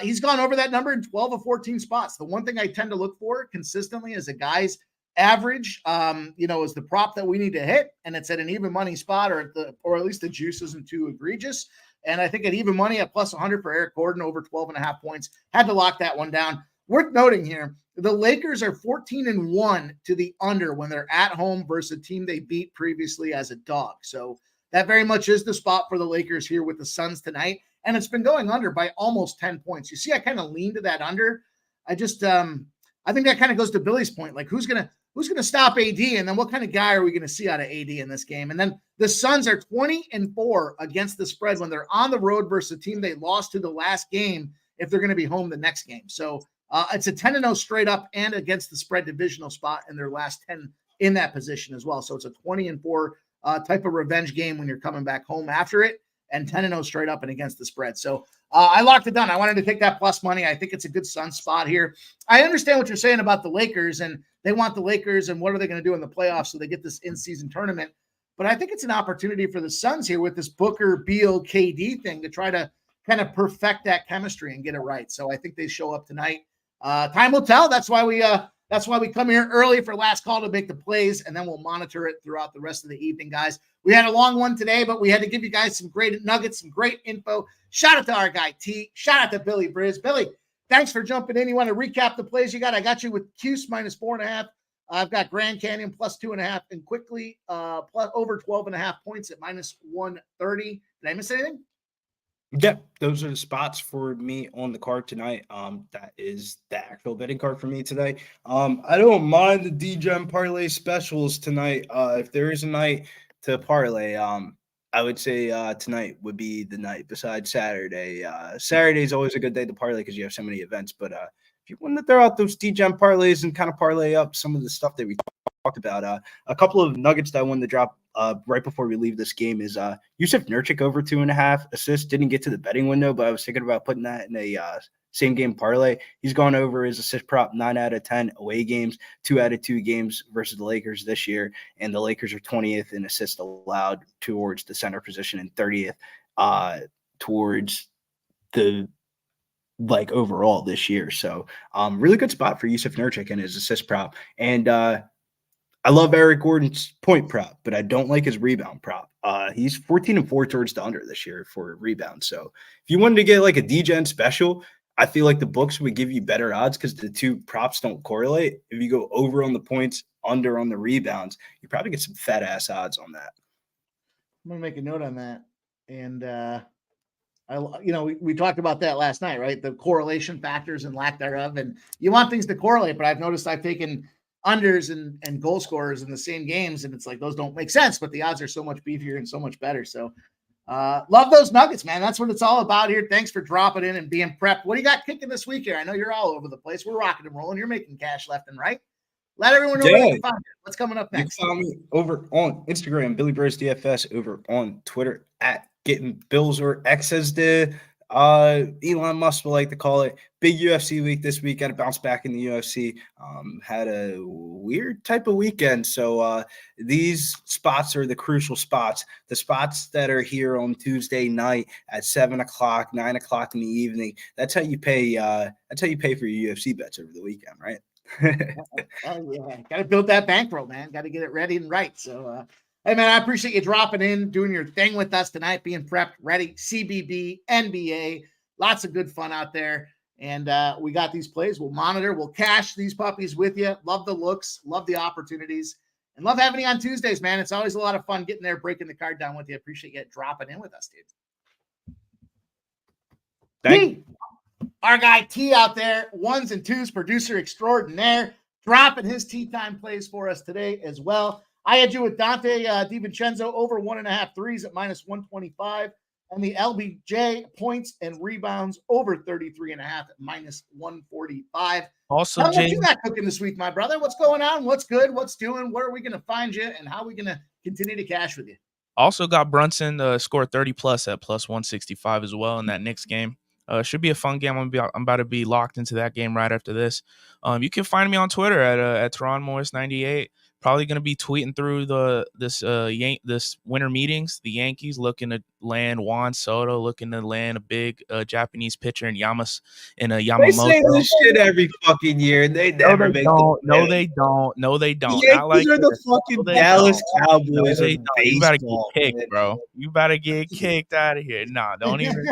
He's gone over that number in 12 of 14 spots. The one thing I tend to look for consistently is a guy's average, is the prop that we need to hit. And it's at an even money spot or at least the juice isn't too egregious. And I think at even money at plus 100 for Eric Gordon over 12.5 points. Had to lock that one down. Worth noting here, the Lakers are 14-1 to the under when they're at home versus a team they beat previously as a dog. So that very much is the spot for the Lakers here with the Suns tonight. And it's been going under by almost 10 points. You see, I kind of lean to that under. I just, I think that kind of goes to Billy's point. Like who's going to stop AD? And then what kind of guy are we going to see out of AD in this game? And then the Suns are 20-4 against the spread when they're on the road versus a team they lost to the last game if they're going to be home the next game. So it's a 10-0 straight up and against the spread divisional spot in their last 10 in that position as well. So it's a 20-4 type of revenge game when you're coming back home after it, and 10-0 straight up and against the spread. So I locked it down. I wanted to take that plus money. I think it's a good Sun spot here. I understand what you're saying about the Lakers, and they want the Lakers and what are they going to do in the playoffs so they get this in-season tournament. But I think it's an opportunity for the Suns here with this Booker, Beal, KD thing to try to kind of perfect that chemistry and get it right. So I think they show up tonight. Time will tell. That's why we come here early for last call to make the plays, and then we'll monitor it throughout the rest of the evening, guys. We had a long one today, but we had to give you guys some great nuggets, some great info. Shout out to our guy T. Shout out to Billy Briz. Billy, thanks for jumping in. You want to recap the plays you got? I got you with Cuse minus 4.5. I've got Grand Canyon plus 2.5, and quickly plus over 12.5 points at minus 130. Did I miss anything? Yep, those are the spots for me on the card tonight. That is the actual betting card for me today. I don't mind the D-Gem parlay specials tonight. If there is a night to parlay, I would say tonight would be the night besides Saturday. Saturday is always a good day to parlay because you have so many events. But if you want to throw out those D-Gem parlays and kind of parlay up some of the stuff that we talked about, a couple of nuggets that I wanted to drop right before we leave this game is Yusuf Nurkic over 2.5 assists. Didn't get to the betting window, but I was thinking about putting that in a same game parlay. He's gone over his assist prop 9 out of 10 away games, 2 out of 2 games versus the Lakers this year. And the Lakers are 20th in assists allowed towards the center position and 30th towards the overall this year. So really good spot for Yusuf Nurkic and his assist prop. And I love Eric Gordon's point prop, but I don't like his rebound prop. He's 14-4 towards the under this year for rebound. So if you wanted to get like a D-Gen special, I feel like the books would give you better odds because the two props don't correlate. If you go over on the points, under on the rebounds, you probably get some fat ass odds on that. I'm gonna make a note on that. And we talked about that last night, right? The correlation factors and lack thereof. And you want things to correlate, but I've noticed I've taken unders and goal scorers in the same games, and it's like those don't make sense, but the odds are so much beefier and so much better. So love those nuggets, man. That's what it's all about here. Thanks for dropping in and being prepped. What do you got kicking this week here? I know you're all over the place. We're rocking and rolling. You're making cash left and right. Let everyone know where you can find it. What's coming up next. You can follow me over on Instagram, Billy Bros DFS, over on Twitter at Getting Bills or X as the Elon Musk would like to call it. Big UFC week this week. Got to bounce back in the UFC. Had a weird type of weekend. So these spots are the crucial spots. The spots that are here on Tuesday night at 7 o'clock, 9 o'clock in the evening. That's how you pay. That's how you pay for your UFC bets over the weekend, right? Oh yeah, got to build that bankroll, man. Got to get it ready and right. So, hey man, I appreciate you dropping in, doing your thing with us tonight, being prepped, ready. CBB, NBA, lots of good fun out there. And we got these plays. We'll monitor. We'll cash these puppies with you. Love the looks. Love the opportunities. And love having you on Tuesdays, man. It's always a lot of fun getting there, breaking the card down with you. Appreciate you dropping in with us, dude. Our guy T out there, ones and twos, producer extraordinaire, dropping his tea time plays for us today as well. I had you with Dante DiVincenzo over 1.5 threes at minus 125, and the LBJ points and rebounds over 33.5 at minus 145. Also, what Jay, you got cooking this week, my brother? What's going on? What's good? What's doing? Where are we going to find you? And how are we going to continue to cash with you? also got Brunson score 30 plus at plus 165 as well in that Knicks game. Should be a fun game. I'm about to be locked into that game right after this. You can find me on Twitter at ToronMorris98. Probably going to be tweeting through this winter meetings. The Yankees looking to land Juan Soto, looking to land a big Japanese pitcher in Yamamoto. They say this shit every fucking year. They never make don't. No, they don't. No, they don't. The Yankees are the fucking Dallas Cowboys. You better get kicked, bro. You better get kicked out of here. Nah, don't even.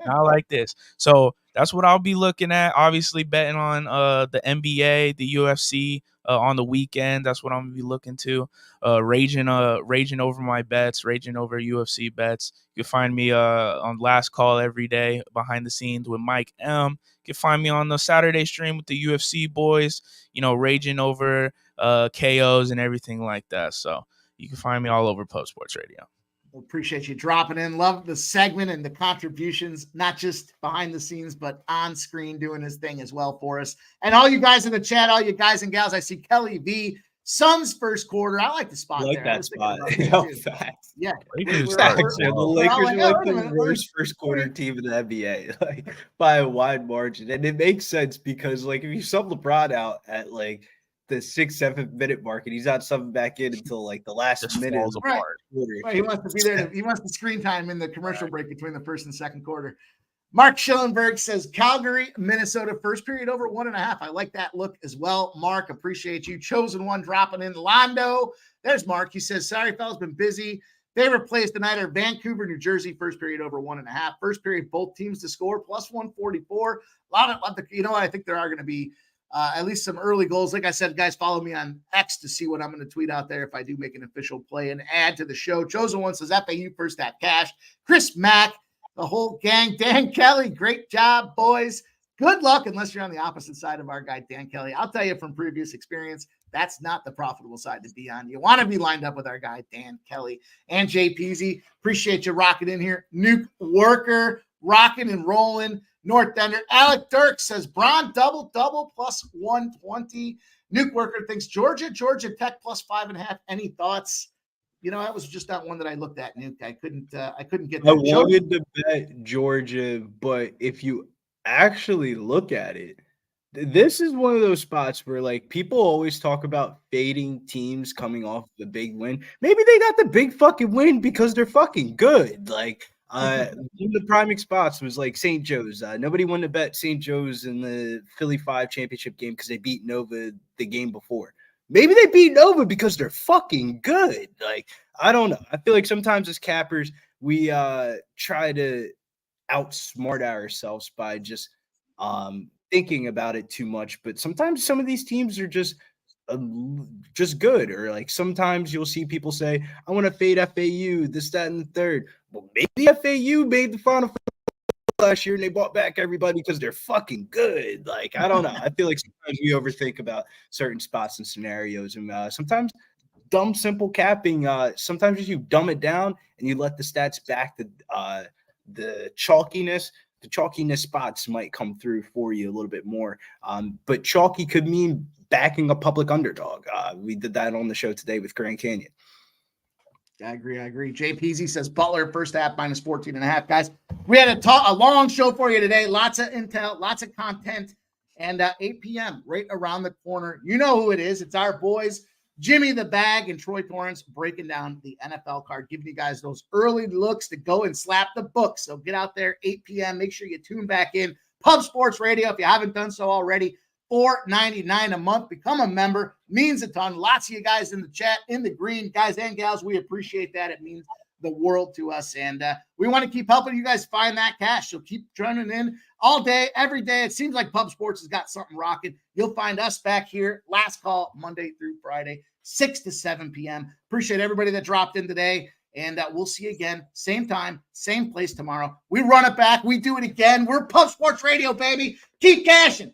Not like this. So that's what I'll be looking at. Obviously, betting on the NBA, the UFC on the weekend. That's what I'm gonna be looking to. Raging over my bets, raging over UFC bets. You can find me on Last Call every day, behind the scenes with Mike M. You can find me on the Saturday stream with the UFC boys. Raging over KOs and everything like that. So you can find me all over Post Sports Radio. Appreciate you dropping in. Love the segment and the contributions, not just behind the scenes, but on screen doing his thing as well for us. And all you guys in the chat, all you guys and gals, I see Kelly V. Suns first quarter. I like the spot there. That spot. Yeah. The Lakers are like the worst first quarter team in the NBA, like by a wide margin. And it makes sense because like if you sub LeBron out at like the 6-7 minute mark and he's not subbing back in until like the last minute of the quarter. Right. He wants to be there. He wants the screen time in the commercial break between the first and second quarter. Mark Schillenberg says Calgary, Minnesota, first period over 1.5. I like that look as well. Mark, appreciate you. Chosen one dropping in. Londo. There's Mark. He says, sorry, fellas, been busy. Favorite plays tonight are Vancouver, New Jersey, first period over 1.5. First period, both teams to score, plus 144. A lot of, I think there are going to be at least some early goals. Like I said, guys, follow me on X to see what I'm going to tweet out there if I do make an official play and add to the show. Chosen one says FAU first at cash. Chris Mack, the whole gang. Dan Kelly, great job, boys. Good luck unless you're on the opposite side of our guy, Dan Kelly. I'll tell you from previous experience, that's not the profitable side to be on. You want to be lined up with our guy, Dan Kelly. And Jay Peasy, appreciate you rocking in here. Nuke Worker, rocking and rolling. North Ender. Alec Dirk says Braun double plus 120. Nuke Worker thinks Georgia Tech plus 5.5. Any thoughts? That was just not one that I looked at, Nuke. I couldn't get that. I wanted to bet Georgia, but if you actually look at it, this is one of those spots where like people always talk about fading teams coming off the big win. Maybe they got the big fucking win because they're fucking good. Like one of the priming spots was like St. Joe's. Nobody wanted to bet St. Joe's in the Philly 5 championship game because they beat Nova the game before. Maybe they beat Nova because they're fucking good. Like, I don't know. I feel like sometimes as cappers, we try to outsmart ourselves by just thinking about it too much. But sometimes some of these teams are just good. Or like sometimes you'll see people say, I want to fade FAU, this, that, and the third. Well, maybe FAU made the Final Four last year and they bought back everybody because they're fucking good. Like, I don't know. I feel like sometimes we overthink about certain spots and scenarios. And sometimes dumb, simple capping, sometimes if you dumb it down and you let the stats back the chalkiness spots might come through for you a little bit more. But chalky could mean backing a public underdog. We did that on the show today with Grand Canyon. I agree. Jay Peasy says Butler first half minus 14.5. Guys, we had a long show for you today. Lots of intel, lots of content, and 8 p.m. right around the corner. You know who it is. It's our boys, Jimmy the Bag and Troy Torrance, breaking down the NFL card, giving you guys those early looks to go and slap the book. So get out there, 8 p.m. Make sure you tune back in. Pub Sports Radio, if you haven't done so already, $4.99 a month. Become a member. Means a ton. Lots of you guys in the chat, in the green, guys and gals. We appreciate that. It means the world to us. And we want to keep helping you guys find that cash. So keep turning in all day, every day. It seems like Pub Sports has got something rocking. You'll find us back here, last call, Monday through Friday, 6 to 7 p.m. Appreciate everybody that dropped in today. And we'll see you again, same time, same place tomorrow. We run it back. We do it again. We're Pub Sports Radio, baby. Keep cashing.